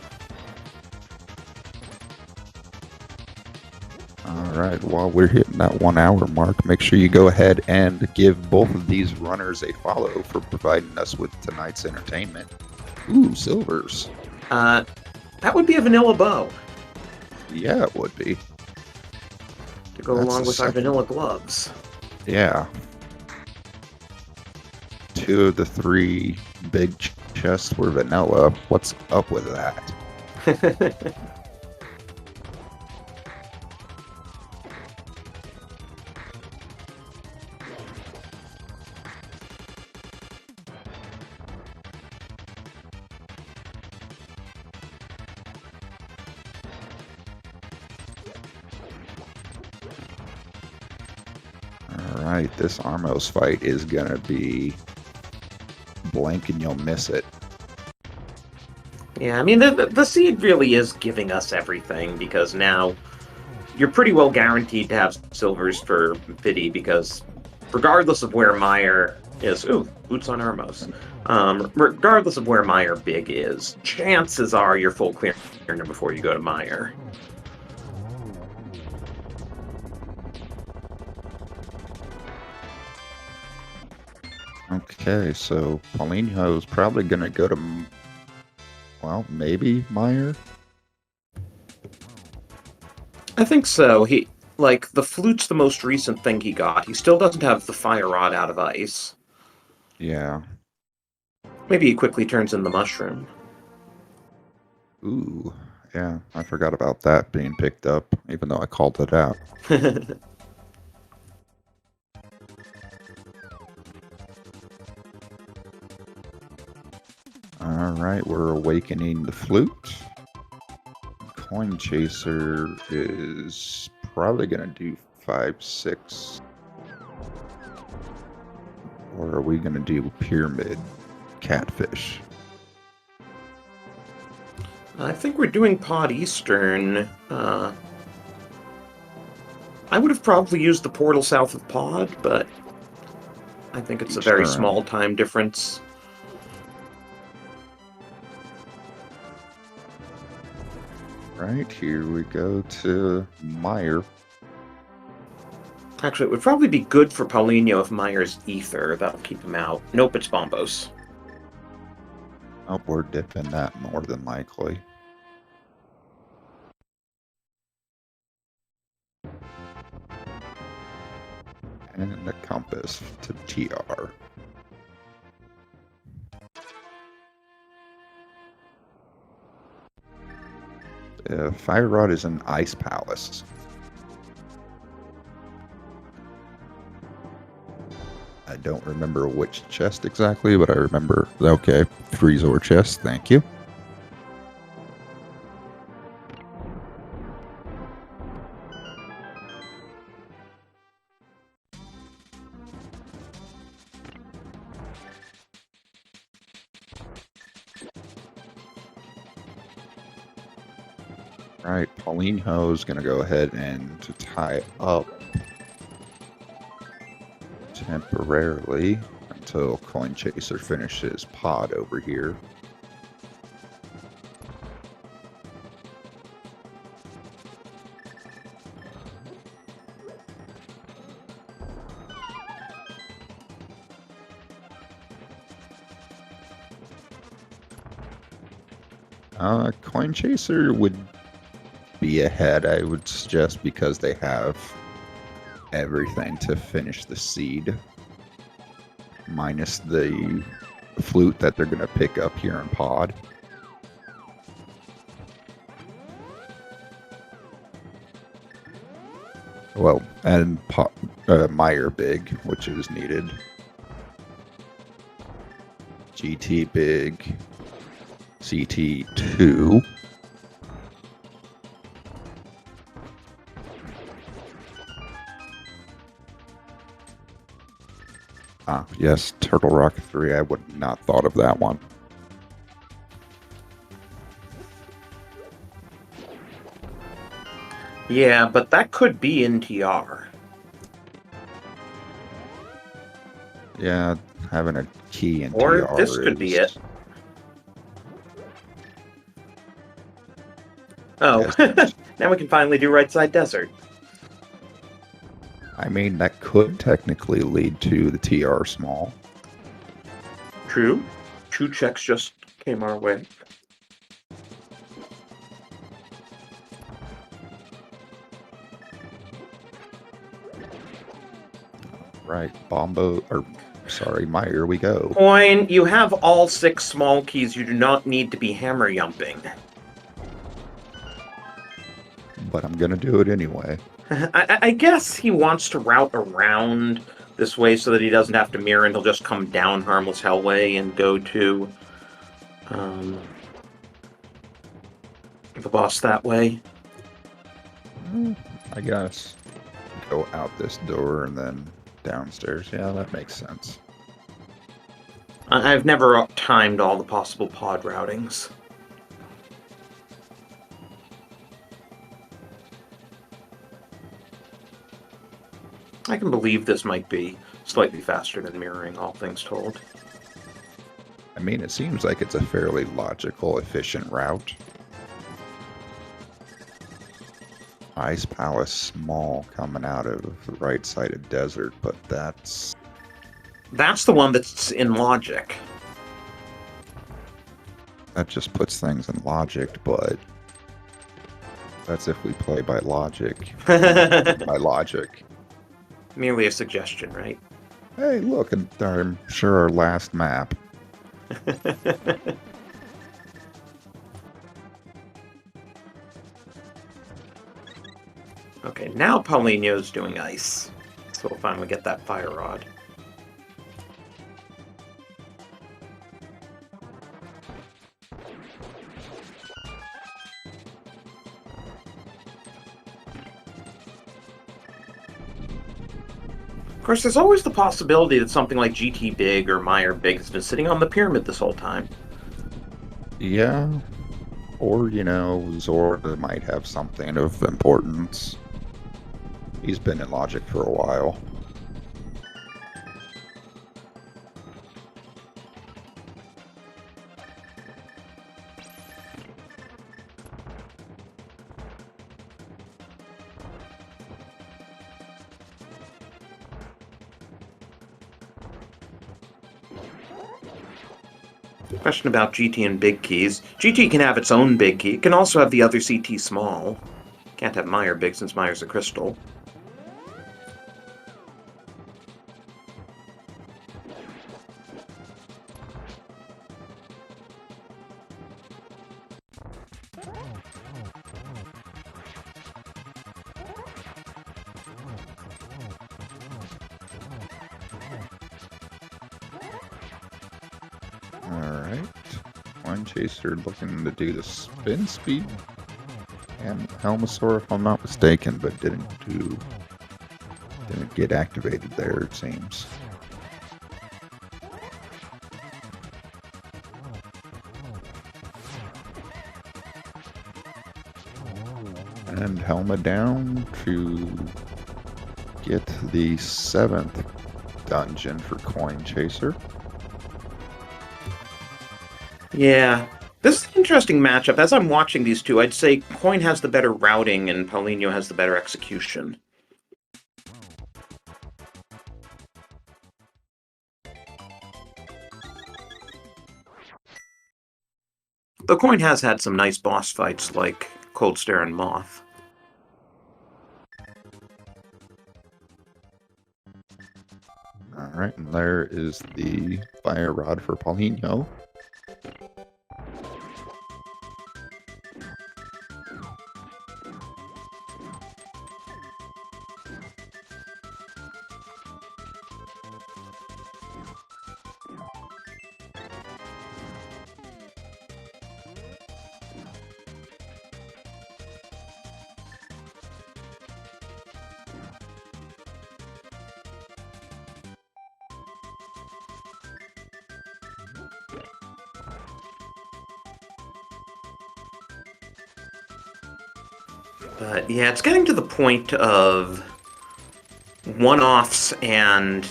Alright, while we're hitting that 1 hour mark, make sure you go ahead and give both of these runners a follow for providing us with tonight's entertainment. Ooh, silvers. That would be a vanilla bow Yeah, it would be. to go That's along the with our second. vanilla gloves. Yeah. 2 of the 3 big chests were vanilla. What's up with that? Alright, this Armos fight is gonna be blank and you'll miss it. Yeah, I mean, the seed really is giving us everything, because now you're pretty well guaranteed to have silvers for Pity, because regardless of where Meyer is... Ooh, boots on Hermos. Regardless of where Meyer Big is, chances are you're full clear before you go to Meyer. Okay, so Paulinho is probably gonna go to, well, maybe Meyer? I think so. The flute's the most recent thing he got. He still doesn't have the fire rod out of ice. Yeah. Maybe he quickly turns in the mushroom. Ooh, yeah, I forgot about that being picked up, even though I called it out. Alright, we're awakening the flute. Coin Chaser is probably gonna do 5, 6. Or are we gonna do Pyramid Catfish? I think we're doing Pod Eastern. I would have probably used the portal south of Pod, but I think it's a very Eastern. small time difference. Right, here we go to Meyer. Actually, it would probably be good for Paulinho if Meyer's Ether. That'll keep him out. Nope, it's Bombos. Oh, we're dipping that more than likely. And the compass to TR. Fire Rod is an Ice Palace. I don't remember which chest exactly, but I remember, okay, Freezor chest, thank you. Right, Paulinho is going to go ahead and to tie up temporarily until Coin Chaser finishes pod over here. Coin Chaser would be ahead, I would suggest, because they have everything to finish the seed, minus the flute that they're going to pick up here in pod. Well, and Meyer Big, which is needed. GT Big, CT 2. Ah, yes, Turtle Rock 3. I would not thought of that one. Yeah, but that could be in TR. Yeah, having a key in Or TR this could be it. Oh, now we can finally do Right Side Desert. I mean, that could technically lead to the TR small. True. 2 checks just came our way. Right, Bombo, or sorry, Meyer, we go. Coin, you have all 6 small keys. You do not need to be hammer yumping. But I'm gonna do it anyway. I guess he wants to route around this way so that he doesn't have to mirror and he'll just come down Harmless Hellway and go to the boss that way. I guess. Go out this door and then downstairs. Yeah, that makes sense. I've never timed all the possible pod routings. I can believe this might be slightly faster than mirroring, all things told. I mean, it seems like it's a fairly logical, efficient route. Ice Palace small coming out of the right side of desert, but that's the one that's in logic. that just puts things in logic, but that's if we play by logic. By logic. Merely a suggestion, right? Hey, look, I'm sure our last map. Okay, now Paulinho's doing ice. So we'll finally get that fire rod. Of course, there's always the possibility that something like GT Big or Meyer Big has been sitting on the pyramid this whole time. Yeah. Or, Zorda might have something of importance. He's been in logic for a while. Question about GT and big keys. GT can have its own big key. It can also have the other CT small. Can't have Meyer big since Meyer's a crystal. Alright. One chaser looking to do the spin speed. And Helmasaur, if I'm not mistaken, but didn't get activated there, it seems. And Helma down to get the 7th dungeon for Coin Chaser. Yeah. This is an interesting matchup. As I'm watching these two, I'd say Coin has the better routing and Paulinho has the better execution. The coin has had some nice boss fights like Cold Stare and Moth. All right, and there is the fire rod for Paulinho. But yeah, it's getting to the point of one-offs and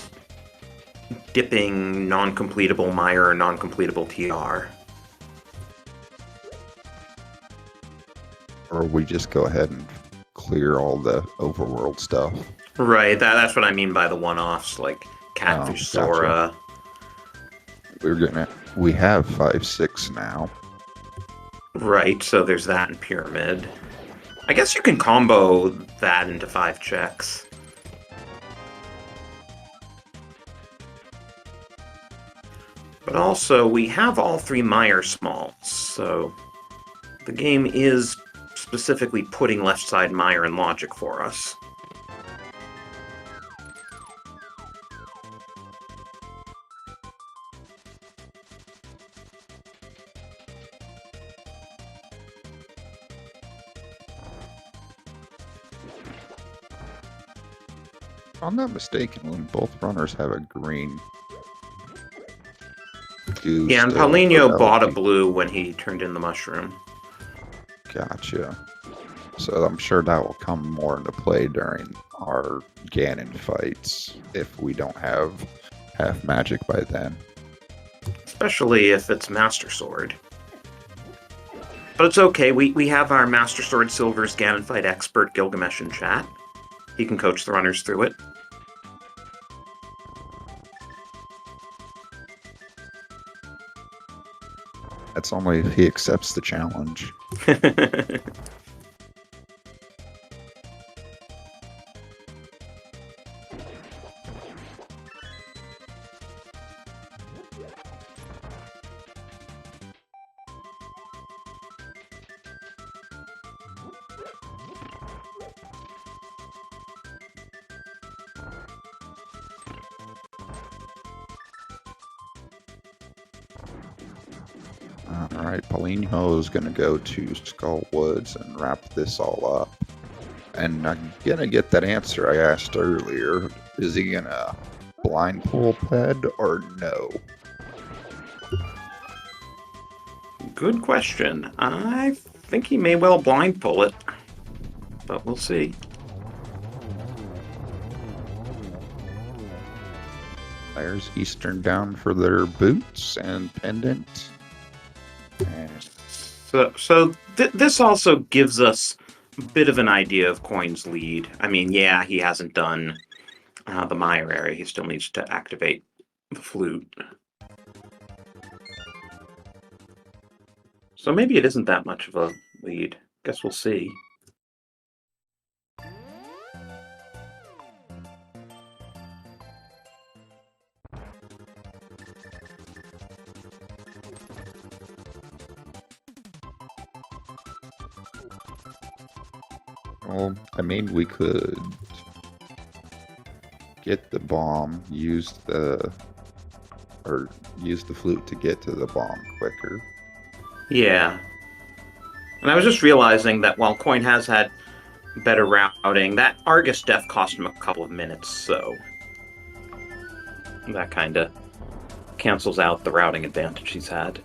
dipping non-completable Mire or non-completable TR. Or we just go ahead and clear all the overworld stuff. Right, that's what I mean by the one-offs, like Catfish Oh, gotcha. Sora. We have 5-6 now. Right, so there's that in Pyramid. I guess you can combo that into 5 checks. But also, we have all 3 Mire Smalls, so the game is specifically putting left side Mire in logic for us. If I'm not mistaken, when both runners have a green. Yeah, and Paulinho bought a blue when he turned in the mushroom. Gotcha. So I'm sure that will come more into play during our Ganon fights if we don't have half magic by then. Especially if it's Master Sword. But it's okay, we have our Master Sword Silver's Ganon fight expert Gilgamesh in chat. He can coach the runners through it. That's only if he accepts the challenge. Alright, Paulinho is going to go to Skull Woods and wrap this all up. And I'm going to get that answer I asked earlier. Is he going to blind pull Ped or no? Good question. I think he may well blind pull it, but we'll see. There's Eastern down for their boots and pendant. And So this also gives us a bit of an idea of Coin's lead. I mean, yeah, he hasn't done the Mire area. He still needs to activate the flute. So maybe it isn't that much of a lead. Guess we'll see. well, I mean, we could get the bomb, use the flute to get to the bomb quicker. Yeah. And I was just realizing that while Coin has had better routing, that Argus death cost him a couple of minutes, so that kind of cancels out the routing advantage he's had.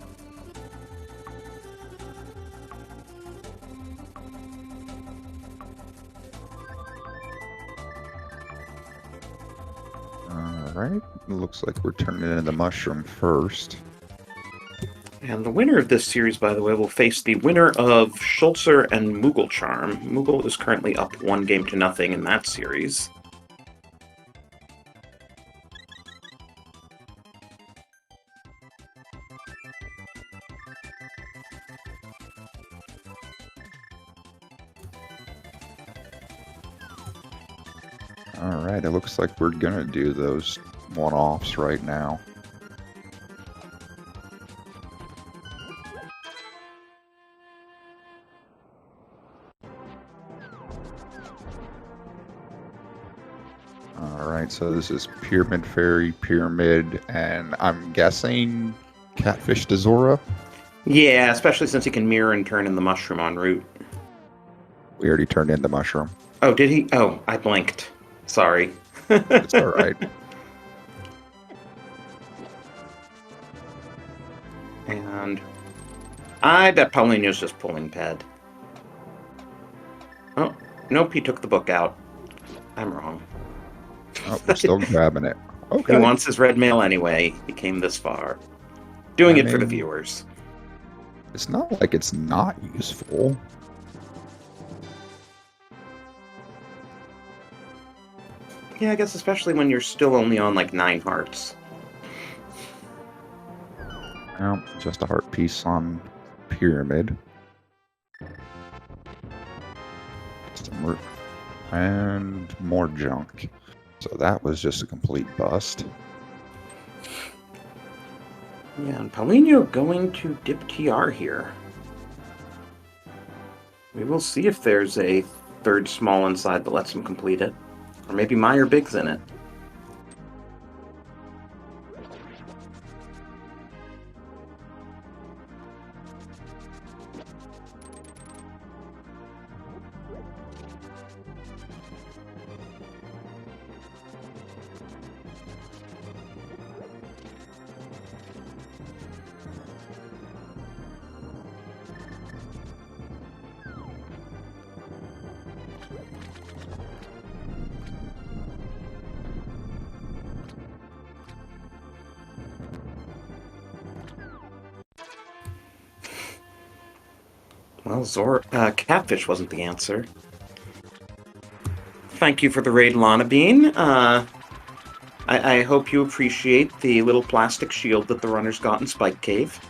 Alright, looks like we're turning in the mushroom first. And the winner of this series, by the way, will face the winner of Schultzer and Moogle Charm. Moogle is currently up 1-0 in that series. All right, it looks like we're gonna do those one-offs right now. All right, so this is Pyramid Fairy, Pyramid, and I'm guessing Catfish to Zora. Yeah, especially since he can mirror and turn in the mushroom en route. We already turned in the mushroom. Oh, did he? Oh, I blinked. Sorry. It's all right. And I bet Paulinho's just pulling Ped. Oh, nope, he took the book out. I'm wrong. Oh, we're still grabbing it. He Okay. wants his red mail anyway. He came this far. Doing I it for the mean, viewers. It's not like it's not useful. Yeah, I guess especially when you're still only on like 9 hearts. Well, just a heart piece on Pyramid. And more junk. So that was just a complete bust. Yeah, and Paulinho going to dip TR here. We will see if there's a third small inside that lets him complete it. Or maybe Meyer Big's in it. Well, Catfish wasn't the answer. Thank you for the raid, Lana Bean. I hope you appreciate the little plastic shield that the runners got in Spike Cave.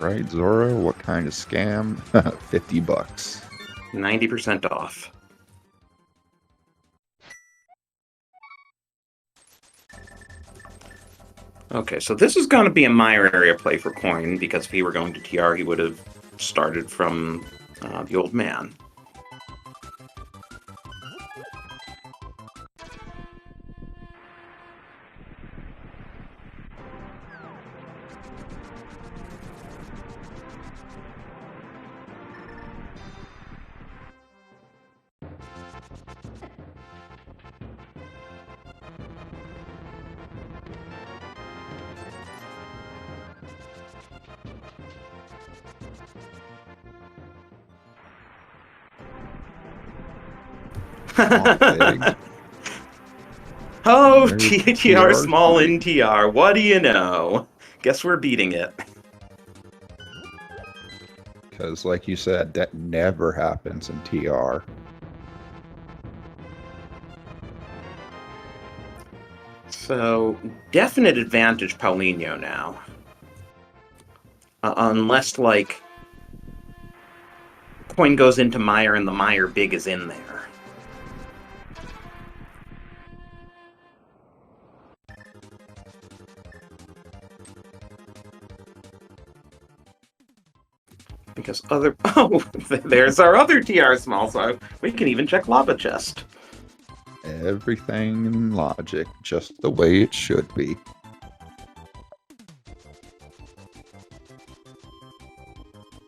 Right, Zora? What kind of scam? $50. 90% off. Okay, so this is going to be a Meyer area play for Coin, because if he were going to TR, he would have started from the old man. Oh, TR small in TR. What do you know? Guess we're beating it. Because, like you said, that never happens in TR. So, definite advantage Paulinho now. Unless, like, Coin goes into Meyer and the Meyer Big is in there. Because other... Oh, there's our other TR small, so we can even check Lava Chest. Everything in logic, just the way it should be.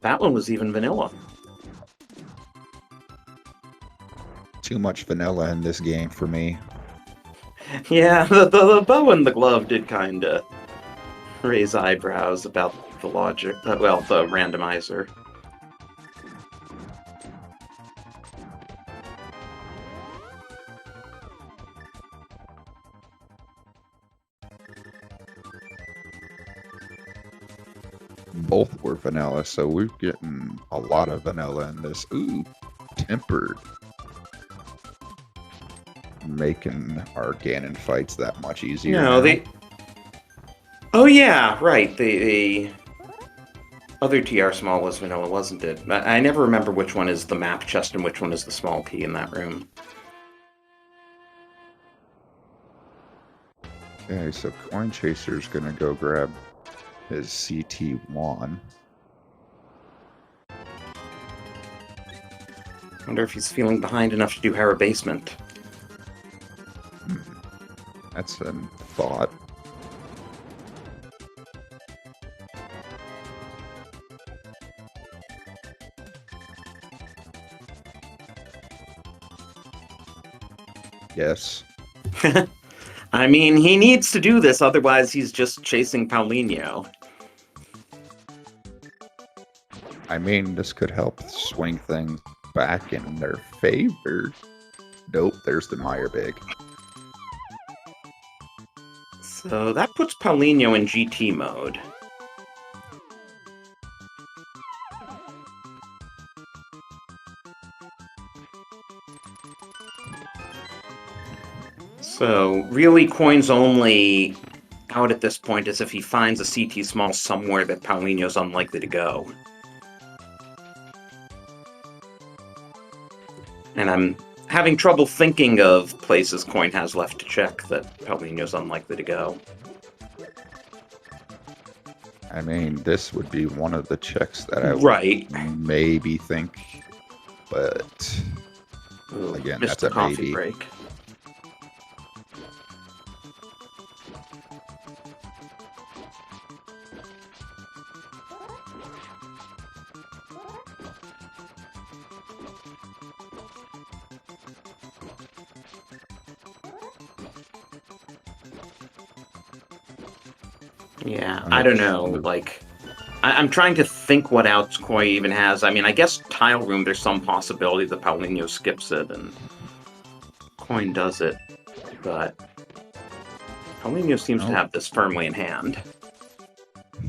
That one was even vanilla. Too much vanilla in this game for me. Yeah, the bow and the glove did kind of raise eyebrows about the logic, well, the randomizer. Both were vanilla, so we're getting a lot of vanilla in this. Ooh, tempered. making our Ganon fights that much easier No, now. Oh yeah, right. The other TR small was vanilla, wasn't it? I never remember which one is the map chest and which one is the small P in that room. Okay, so Coin Chaser's gonna go grab his CT1. Wonder if he's feeling behind enough to do Hera Basement. That's a thought. Yes. I mean, he needs to do this, otherwise he's just chasing Paulinho. I mean, this could help swing things back in their favor. Nope, there's the Meyer Big. So that puts Paulinho in GT mode. So really, Coin's only out at this point is if he finds a CT small somewhere that Paulinho's unlikely to go. And I'm having trouble thinking of places Coin has left to check that Paulinho's unlikely to go. I mean, this would be one of the checks that I Right. would maybe think, but Ooh, again, missed that's the a coffee maybe. break. Yeah, I don't know. Like, I'm trying to think what else Koi even has. I mean, I guess Tile Room, there's some possibility that Paulinho skips it and Coin does it, but Paulinho seems to have this firmly in hand.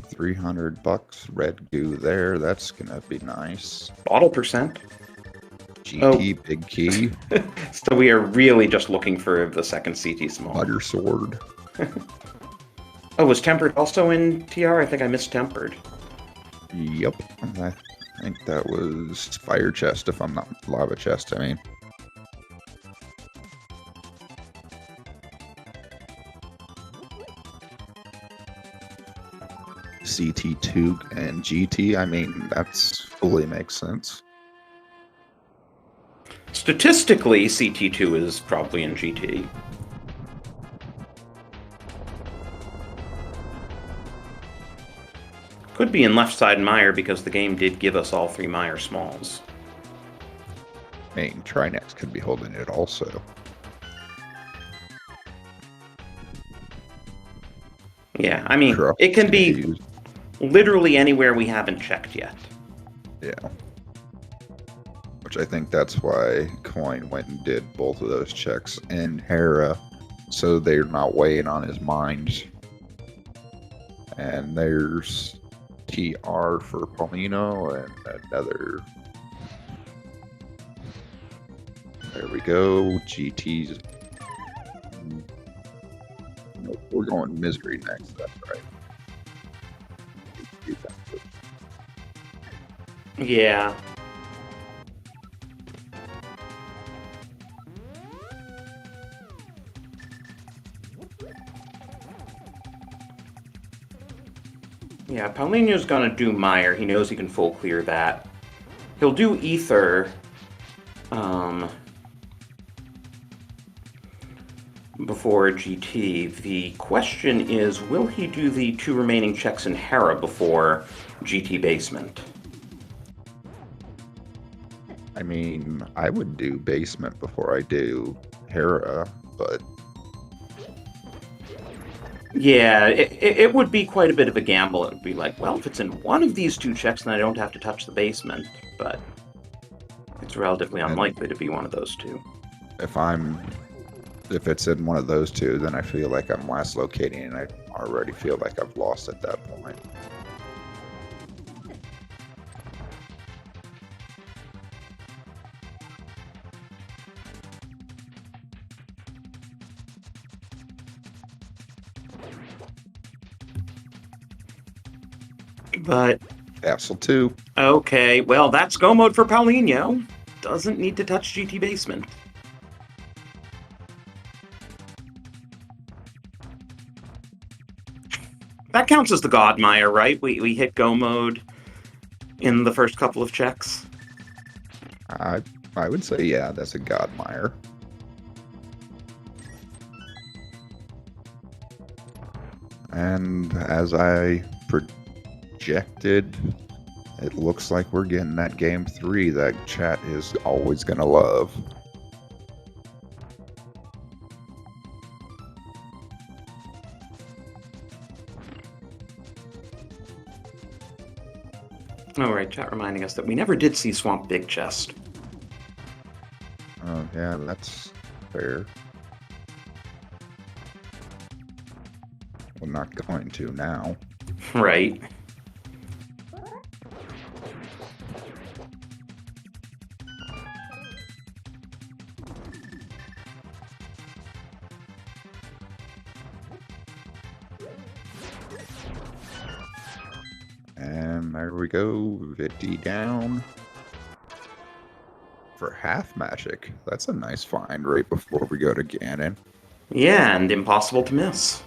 $300 red goo there. That's gonna be nice. Bottle percent. GT big key. So we are really just looking for the second CT small. Butter sword. Oh, was Tempered also in TR? I think I missed Tempered. Yep. I think that was fire chest, if I'm not lava chest, I mean. CT2 and GT, I mean, that's fully makes sense. Statistically, CT2 is probably in GT. Could be in left side Meyer because the game did give us all three Meyer smalls. I mean, Trinex could be holding it also. Yeah, I mean, it can be literally anywhere we haven't checked yet. Yeah. Which I think that's why Coin went and did both of those checks in Hera, so they're not weighing on his mind. And there's TR for Paulino and another. There we go. GT's. Nope, we're going Misery next. That's right. Yeah. Yeah, Paulinho's gonna do Meyer. He knows he can full clear that. He'll do Ether. Before GT. The question is, will he do the two remaining checks in Hera before GT Basement? I mean, I would do Basement before I do Hera, but yeah, it would be quite a bit of a gamble. It would be like, well, if it's in one of these two checks, then I don't have to touch the basement, but it's relatively unlikely to be one of those two. If it's in one of those two, then I feel like I'm last locating, and I already feel like I've lost at that point. But, Castle 2. okay, well, that's go mode for Paulinho. Doesn't need to touch GT Basement. That counts as the Godmire, right? We hit go mode in the first couple of checks. I would say, yeah, that's a Godmire. And as I projected, it looks like we're getting that game 3 that chat is always going to love. All right, chat reminding us that we never did see Swamp Big Chest. Oh, yeah, that's fair. We're not going to now. Right. And there we go, 50 down. For half magic. That's a nice find right before we go to Ganon. Yeah, and impossible to miss.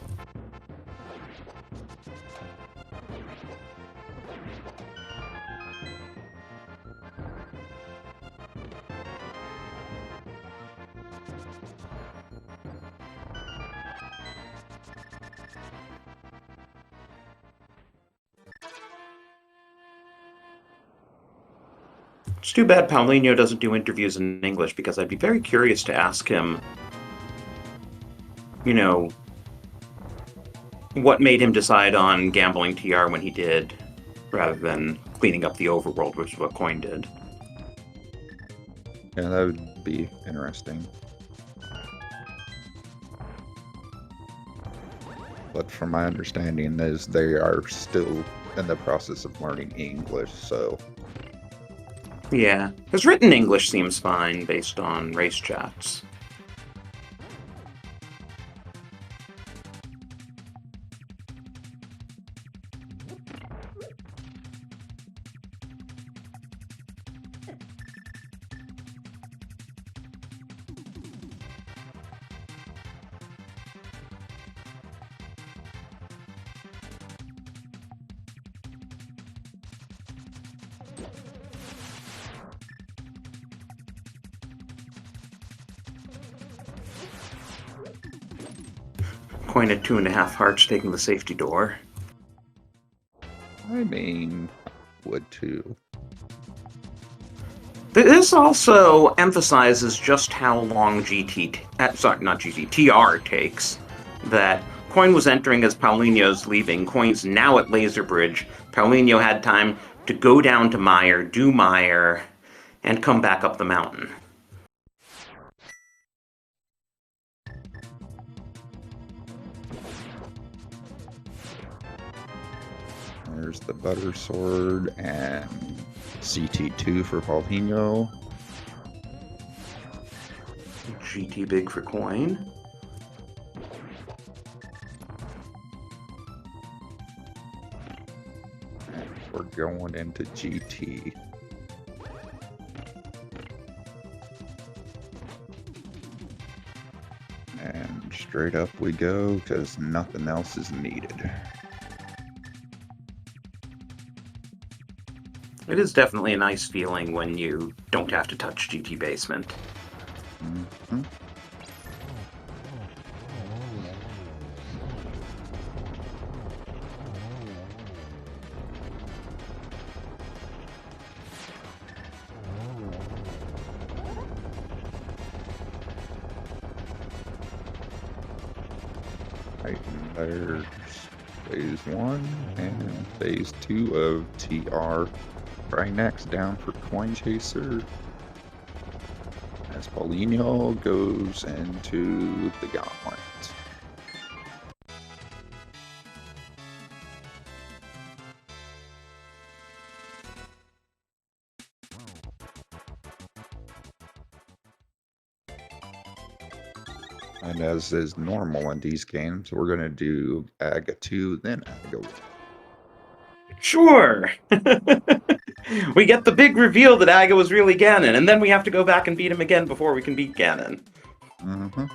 It's too bad Paulinho doesn't do interviews in English, because I'd be very curious to ask him, you know, what made him decide on gambling TR when he did, rather than cleaning up the overworld, which is what Coin did. Yeah, that would be interesting. But from my understanding is they are still in the process of learning English, so... Yeah, his written English seems fine based on race chats. Coin at 2.5 hearts taking the safety door. I mean, would too. This also emphasizes just how long TR takes. That Coin was entering as Paulinho's leaving. Coin's now at Laser Bridge. Paulinho had time to go down to Mire, do Mire, and come back up the mountain. There's the Butter Sword and CT2 for Paulinho. GT big for Coin. And we're going into GT. And straight up we go, because nothing else is needed. It is definitely a nice feeling when you don't have to touch GT Basement. Mm-hmm. Right, and there's phase 1 and phase 2 of TR. Right next, down for Coin Chaser. As Paulinho goes into the gauntlet. And as is normal in these games, we're going to do AGA 2, then AGA 1. Sure. We get the big reveal that Aga was really Ganon, and then we have to go back and beat him again before we can beat Ganon. Mm-hmm.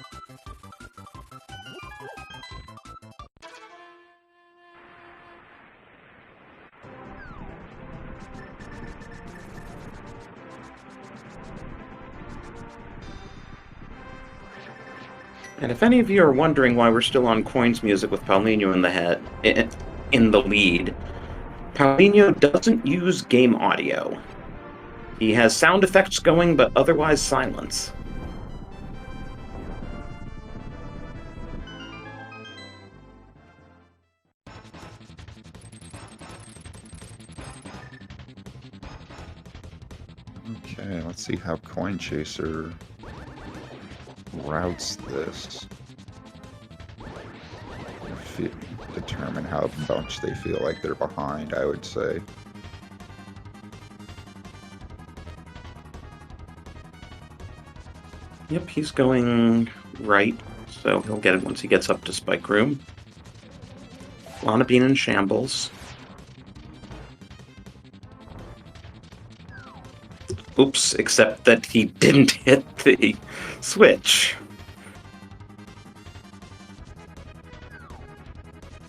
And if any of you are wondering why we're still on Coins music with Paulinho in the lead, Paulinho doesn't use game audio. He has sound effects going, but otherwise silence. Okay, let's see how Coin Chaser routes this. Determine how much they feel like they're behind, I would say. Yep, he's going right, so he'll get it once he gets up to Spike Room. Lana Bean in shambles. Oops, except that he didn't hit the switch.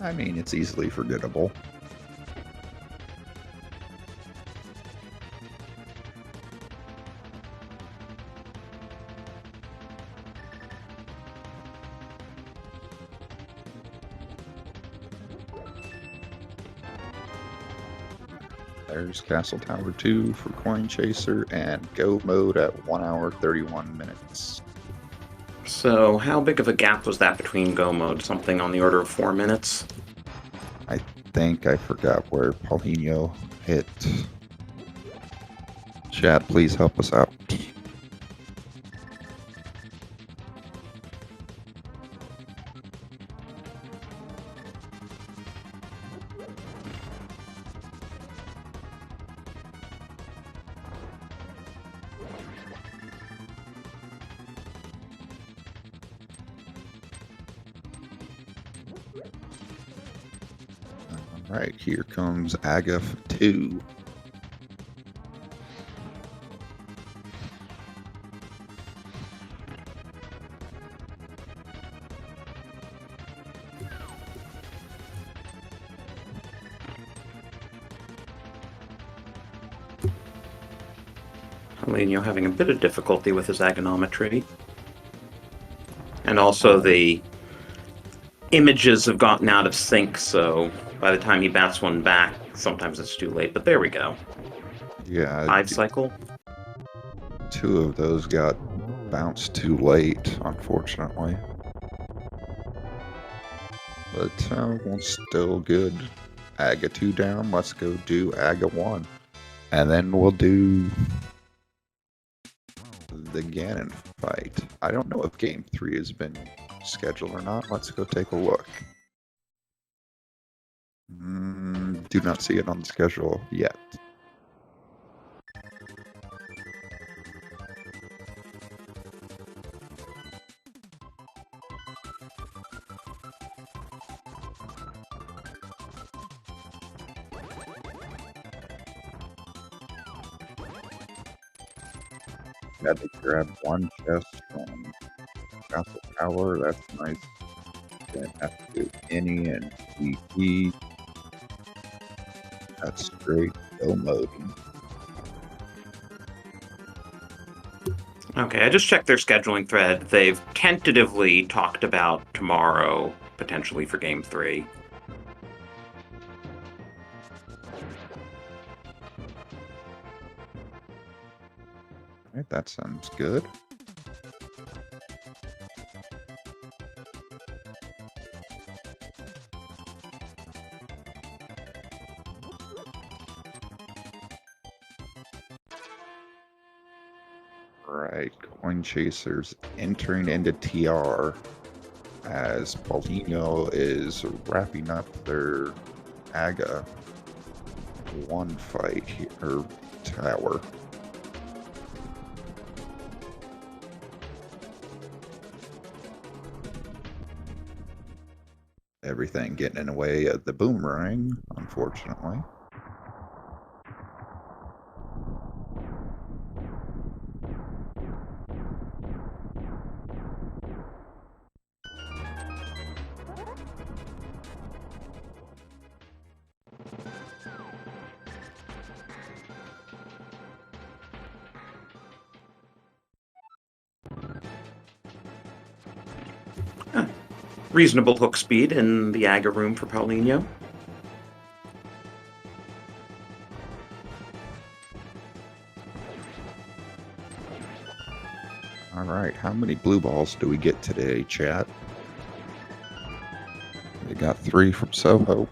I mean, it's easily forgettable. There's Castle Tower 2 for Coin Chaser and go mode at 1 hour 31 minutes. So how big of a gap was that between go mode? Something on the order of 4 minutes? I think I forgot where Paulinho hit. Chat, please help us out. All right, here comes Aga 2. Paulinho having a bit of difficulty with his agonometry. And also the images have gotten out of sync, so by the time he bats one back, sometimes it's too late. But there we go. Yeah, 5 cycle. 2 of those got bounced too late, unfortunately. But one's still good. Aga 2 down. Let's go do Aga 1. And then we'll do the Ganon fight. I don't know if Game 3 has been scheduled or not. Let's go take a look. Do not see it on the schedule yet. Had to grab one chest from Castle Tower. That's nice. Then have to do any and GP. That's straight go mode. Okay, I just checked their scheduling thread. They've tentatively talked about tomorrow, potentially for Game 3. Alright, that sounds good. Right, Coin Chasers entering into TR as Paulinho is wrapping up their Aga 1 fight here, or tower. Everything getting in the way of the boomerang, unfortunately. reasonable hook speed in the Aga room for Paulinho. All right, how many blue balls do we get today, chat? We got 3 from Soho.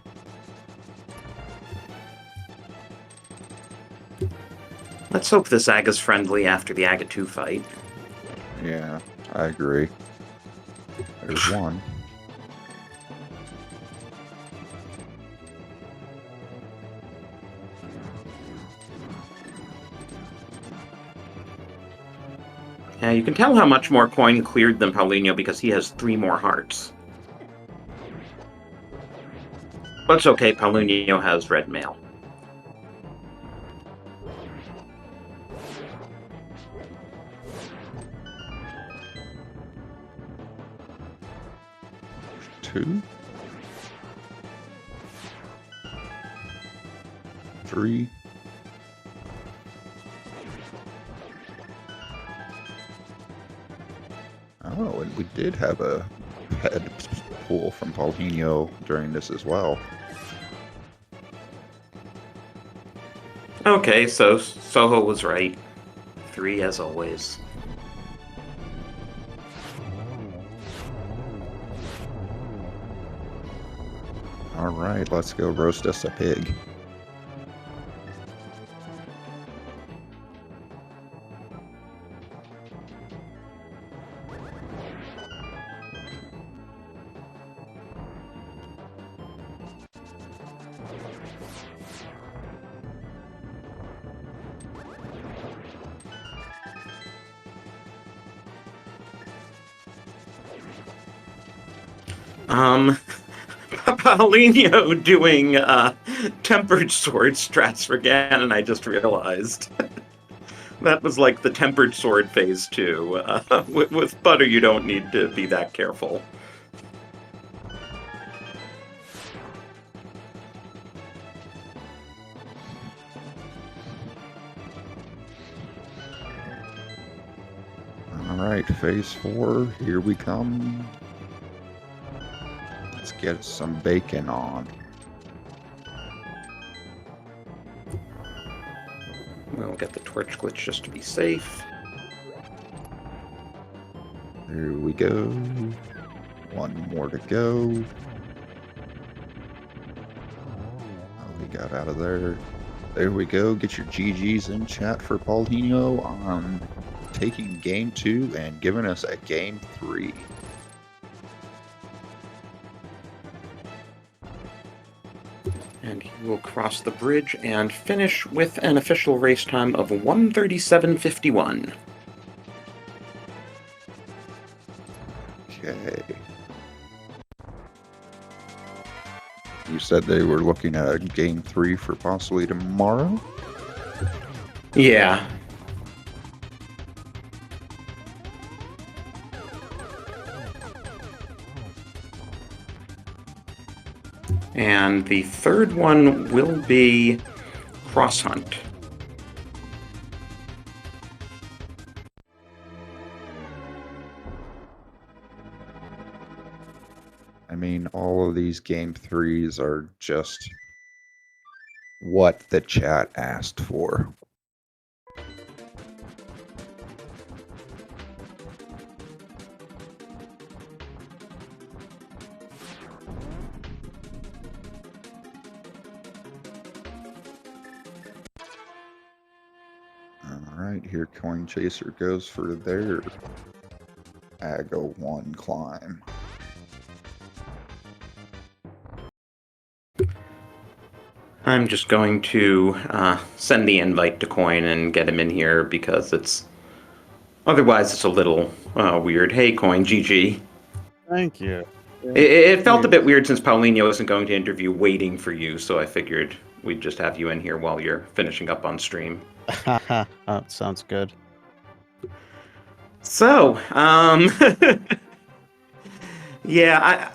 Let's hope this Aga's friendly after the Aga 2 fight. Yeah, I agree. There's one. Yeah, you can tell how much more coin cleared than Paulinho because he has 3 more hearts. But it's okay, Paulinho has red mail. Two. 3. Oh, and we did have a head pull from Paulinho during this as well. Okay, so Soho was right. 3 as always. All right, let's go roast us a pig. Paulinho doing tempered sword strats for Ganon, I just realized. That was like the tempered sword phase 2. With butter, you don't need to be that careful. All right, phase 4, here we come. Let's get some bacon on. We'll get the torch glitch just to be safe. Here we go. One more to go. Oh, we got out of there. There we go. Get your GGs in chat for Paulinho on taking game 2 and giving us a game 3. And he will cross the bridge and finish with an official race time of 1:37:51. Okay. You said they were looking at game 3 for possibly tomorrow? Yeah. And the third one will be Cross Hunt. I mean, all of these game 3s are just what the chat asked for. Alright, here Coin Chaser goes for their Aga 1 climb. I'm just going to send the invite to Coin and get him in here because it's... Otherwise, it's a little weird. Hey, Coin, GG. Thank you. It felt a bit weird since Paulinho isn't going to interview waiting for you, so I figured we'd just have you in here while you're finishing up on stream. Sounds good. So, yeah,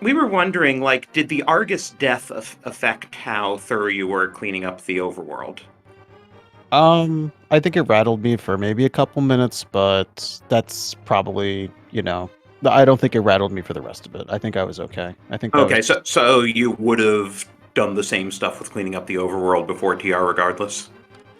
we were wondering, like, did the Argus death affect how thorough you were cleaning up the overworld? I think it rattled me for maybe a couple minutes, but that's probably, I don't think it rattled me for the rest of it. I think I was okay. I think that Okay, was so you would have done the same stuff with cleaning up the overworld before TR regardless?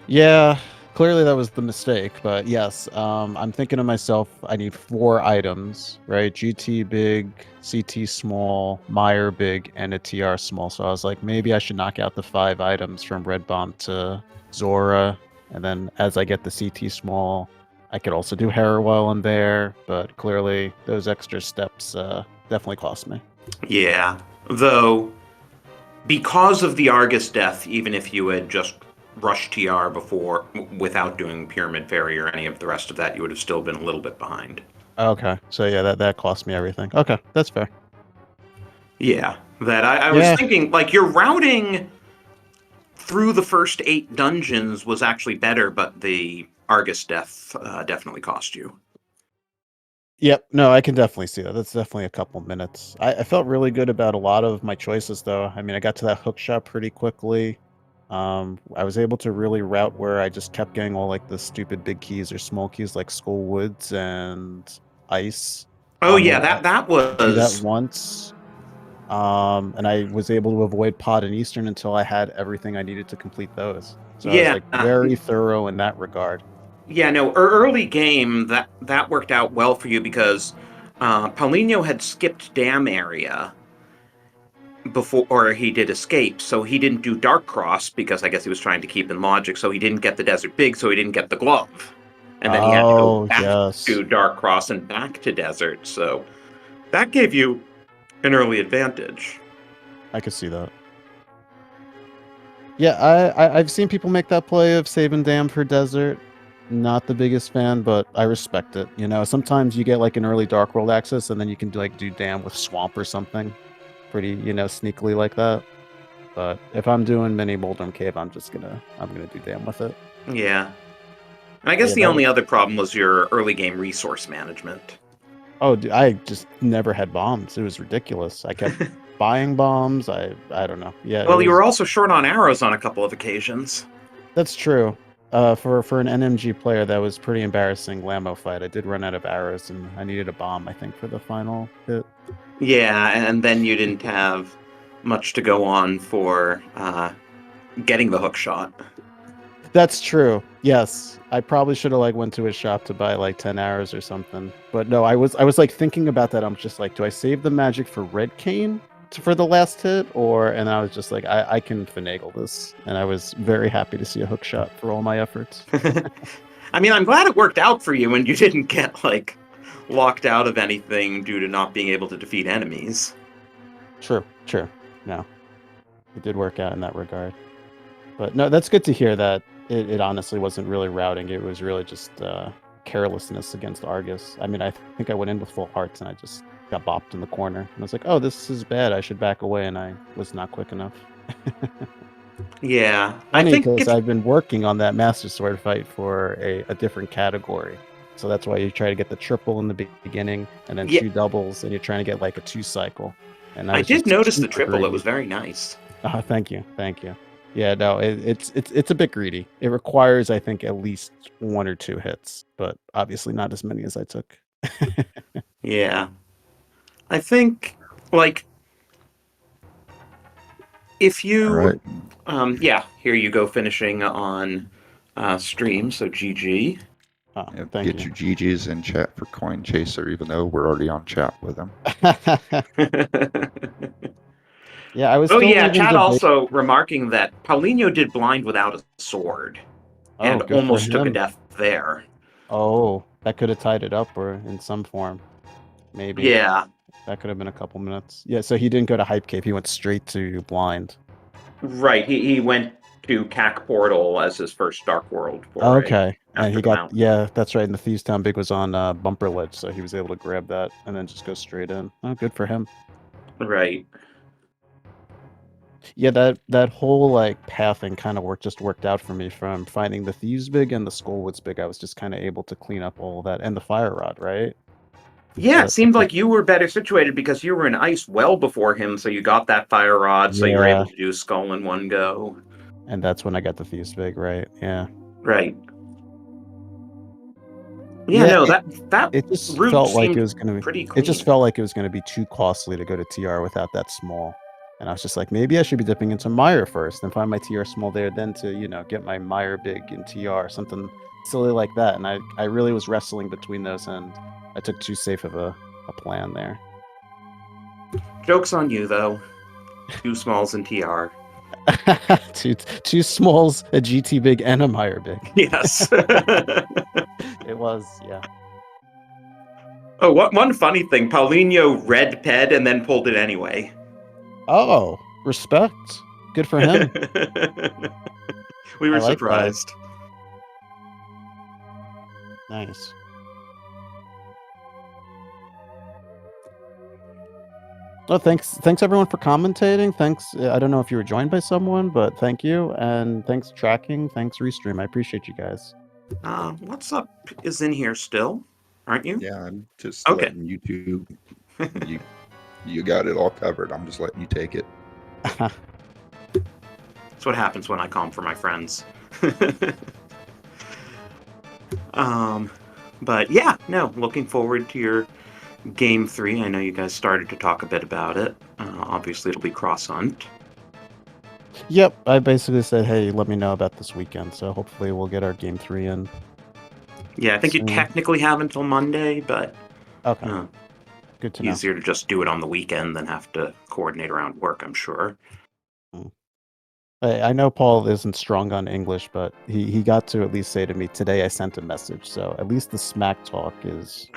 yeah. Clearly, that was the mistake. But yes, I'm thinking to myself, I need 4 items, right? GT big, CT small, Meyer big, and a TR small. So I was like, maybe I should knock out the 5 items from Red Bomb to Zora, and then as I get the CT small, I could also do Harrowell in there. But clearly, those extra steps definitely cost me. Yeah, though, because of the Argus death, even if you had just rushed TR before without doing Pyramid Fairy or any of the rest of that, you would have still been a little bit behind. Okay, so yeah, that cost me everything. Okay, that's fair. Yeah, that I was Yeah, thinking, like, your routing through the first 8 dungeons was actually better, but the Argus death definitely cost you. yep. No, I can definitely see that. That's definitely a couple minutes. I felt really good about a lot of my choices, though. I mean, I got to that hook shot pretty quickly. I was able to really route where I just kept getting all like the stupid big keys or small keys like Skull Woods and Ice. Oh yeah, I that do that was once. And I was able to avoid Pod and Eastern until I had everything I needed to complete those. So I was yeah. like very thorough in that regard. Yeah, no, early game that worked out well for you because Paulinho had skipped Dam area before, or he did escape, so he didn't do Dark Cross because I guess he was trying to keep in logic, so he didn't get the Desert Big, so he didn't get the glove, and then he had to go Oh, back yes. to Dark Cross and back to Desert, so that gave you an early advantage. I could see that. Yeah, I've seen people make that play of saving Dam for Desert. Not the biggest fan, but I respect it. You know, sometimes you get like an early Dark World access, and then you can like do Dam with Swamp or something, pretty sneakily like that. But if I'm doing mini Moldrum Cave, I'm gonna do Dam with it. Yeah, and I But guess yeah, the that was. only other problem was your early game resource management. Oh, dude, I just never had bombs. It was ridiculous. I kept buying bombs. I don't know. Yeah, it Well, you was. were also short on arrows on a couple of occasions. That's true. For an NMG player, that was pretty embarrassing Lambo fight. I did run out of arrows, and I needed a bomb, I think, for the final hit. Yeah, and then you didn't have much to go on for getting the hook shot. That's true. Yes, I probably should have like went to a shop to buy like 10 arrows or something. But no, I was like thinking about that. I'm just like, do I save the magic for Red Cane for the last hit, or? And I was just like, I can finagle this, and I was very happy to see a hook shot for all my efforts. I mean, I'm glad it worked out for you and you didn't get like locked out of anything due to not being able to defeat enemies. True, true. No, it did work out in that regard. But no, that's good to hear that it honestly wasn't really routing. It was really just carelessness against Argus. I mean, I think I went in with full hearts and I just got bopped in the corner. And I was like, oh, this is bad. I should back away. And I was not quick enough. Yeah, I Funny think because if I've been working on that Master Sword fight for a different category. So that's why you try to get the triple in the beginning and then yeah, 2 doubles and you're trying to get like a 2 cycle. And I I was did just notice the super triple. It greedy. was very nice. Oh, thank you, thank you. Yeah, no, it's a bit greedy. It requires, I think, at least 1 or 2 hits, but obviously not as many as I took. Yeah, I think like if All you, right. yeah, here you go finishing on stream. So GG. Oh, Yeah, thank get you. your GGs in chat for Coin Chaser, even though we're already on chat with him. Yeah, I was Oh still yeah, even Chad debating. also remarking that Paulinho did blind without a sword Oh, and good for almost took a him. death there. Oh, that could have tied it up or in some form, maybe. Yeah, That could have been a couple minutes. Yeah, so he didn't go to Hype Cave. He went straight to Blind. right. He went to CAC Portal as his first Dark World foray Okay. And after he the got, mountain. yeah, that's right. And the Thieves Town Big was on Bumper Ledge, so he was able to grab that and then just go straight in. Oh, good for him. Right. Yeah, that whole like pathing kind of worked out for me from finding the Thieves Big and the Skullwoods Big. I was just kind of able to clean up all that and the Fire Rod, right? Yeah, So it seemed that's like you were better situated because you were in ice well before him, so you got that fire rod, so you were yeah, able to do skull in one go. and that's when I got the Thieves Big, right? Yeah. Right. Yeah, no, that It just route felt like seemed it was going to be. pretty clean. It just felt like it was going to be too costly to go to TR without that small. And I was just like, maybe I should be dipping into Meyer first and find my TR small there, then to, get my Meyer big in TR, something silly like that. And I really was wrestling between those, and I took too safe of a plan there. Joke's on you, though. 2 smalls in TR. two smalls, a GT big, and a Meyer big. Yes. It was, yeah. Oh, one funny thing. Paulinho read PED and then pulled it anyway. Oh, respect. Good for him. We were I like that. surprised. Nice. Well, thanks everyone for commentating. Thanks. I don't know if you were joined by someone, but thank you, and thanks tracking. Thanks Restream. I appreciate you guys. What's up is in here still, aren't you? Yeah, I'm just Okay. letting YouTube. You got it all covered. I'm just letting you take it. That's what happens when I come for my friends. But yeah, no, looking forward to your Game 3. I know you guys started to talk a bit about it. Obviously, it'll be cross-hunt. Yep, I basically said, hey, let me know about this weekend, so hopefully we'll get our Game 3 in. Yeah, I think you technically have until Monday, but okay, good to know. Easier to just do it on the weekend than have to coordinate around work, I'm sure. I know Paul isn't strong on English, but he got to at least say to me, today I sent a message, so at least the smack talk is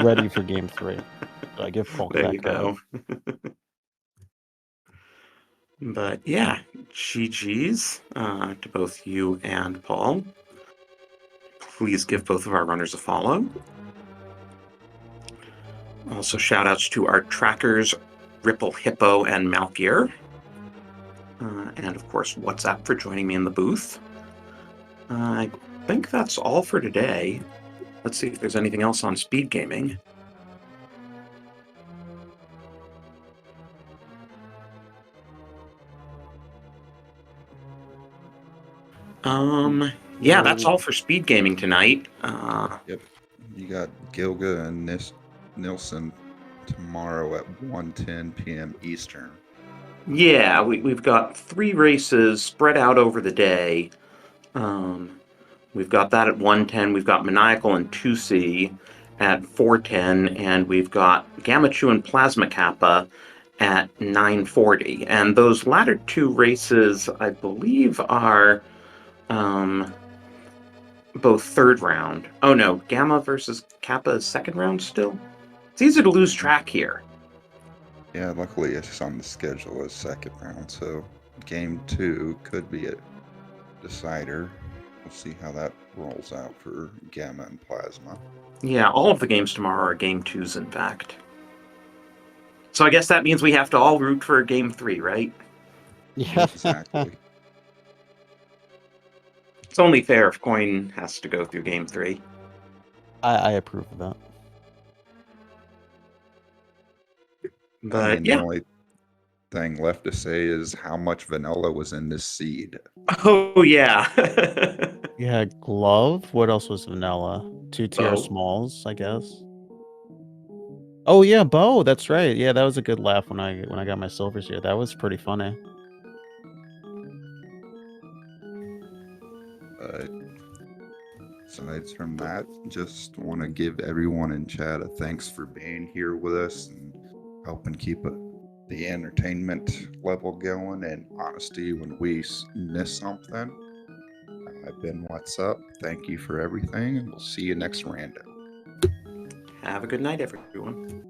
ready for Game 3. So I give Paul There that you credit. go. But yeah, GG's to both you and Paul. Please give both of our runners a follow. Also, shout outs to our trackers, Ripple Hippo and Malkier. And of course, WhatsApp for joining me in the booth. I think that's all for today. Let's see if there's anything else on SpeedGaming. Yeah, that's all for SpeedGaming tonight. Yep. You got Gilga and Nilsson tomorrow at 1:10 p.m. Eastern. Yeah, we've got 3 races spread out over the day. We've got that at 1:10. We've got Maniacal and 2C at 4:10, and we've got Gamachu and Plasma Kappa at 9:40. And those latter 2 races, I believe, are both 3rd round. Oh no, Gamma versus Kappa is 2nd round still? It's easy to lose track here. Yeah, luckily it's on the schedule as 2nd round, so Game 2 could be a decider. We'll see how that rolls out for Gamma and Plasma. Yeah, all of the games tomorrow are Game 2s, in fact. So I guess that means we have to all root for Game 3, right? Yeah, exactly. It's only fair if Coin has to go through Game 3. I approve of that. But I mean, yeah. the only thing left to say is how much vanilla was in this seed. Oh, yeah. Yeah, glove. What else was vanilla? 2 TR Bow. smalls, I guess. Oh yeah, bow. That's right. Yeah, that was a good laugh when I got my silvers here. That was pretty funny. Aside from that, just want to give everyone in chat a thanks for being here with us and helping keep the entertainment level going and honesty when we miss something. I've been What's Up. Thank you for everything, and we'll see you next random. Have a good night, everyone.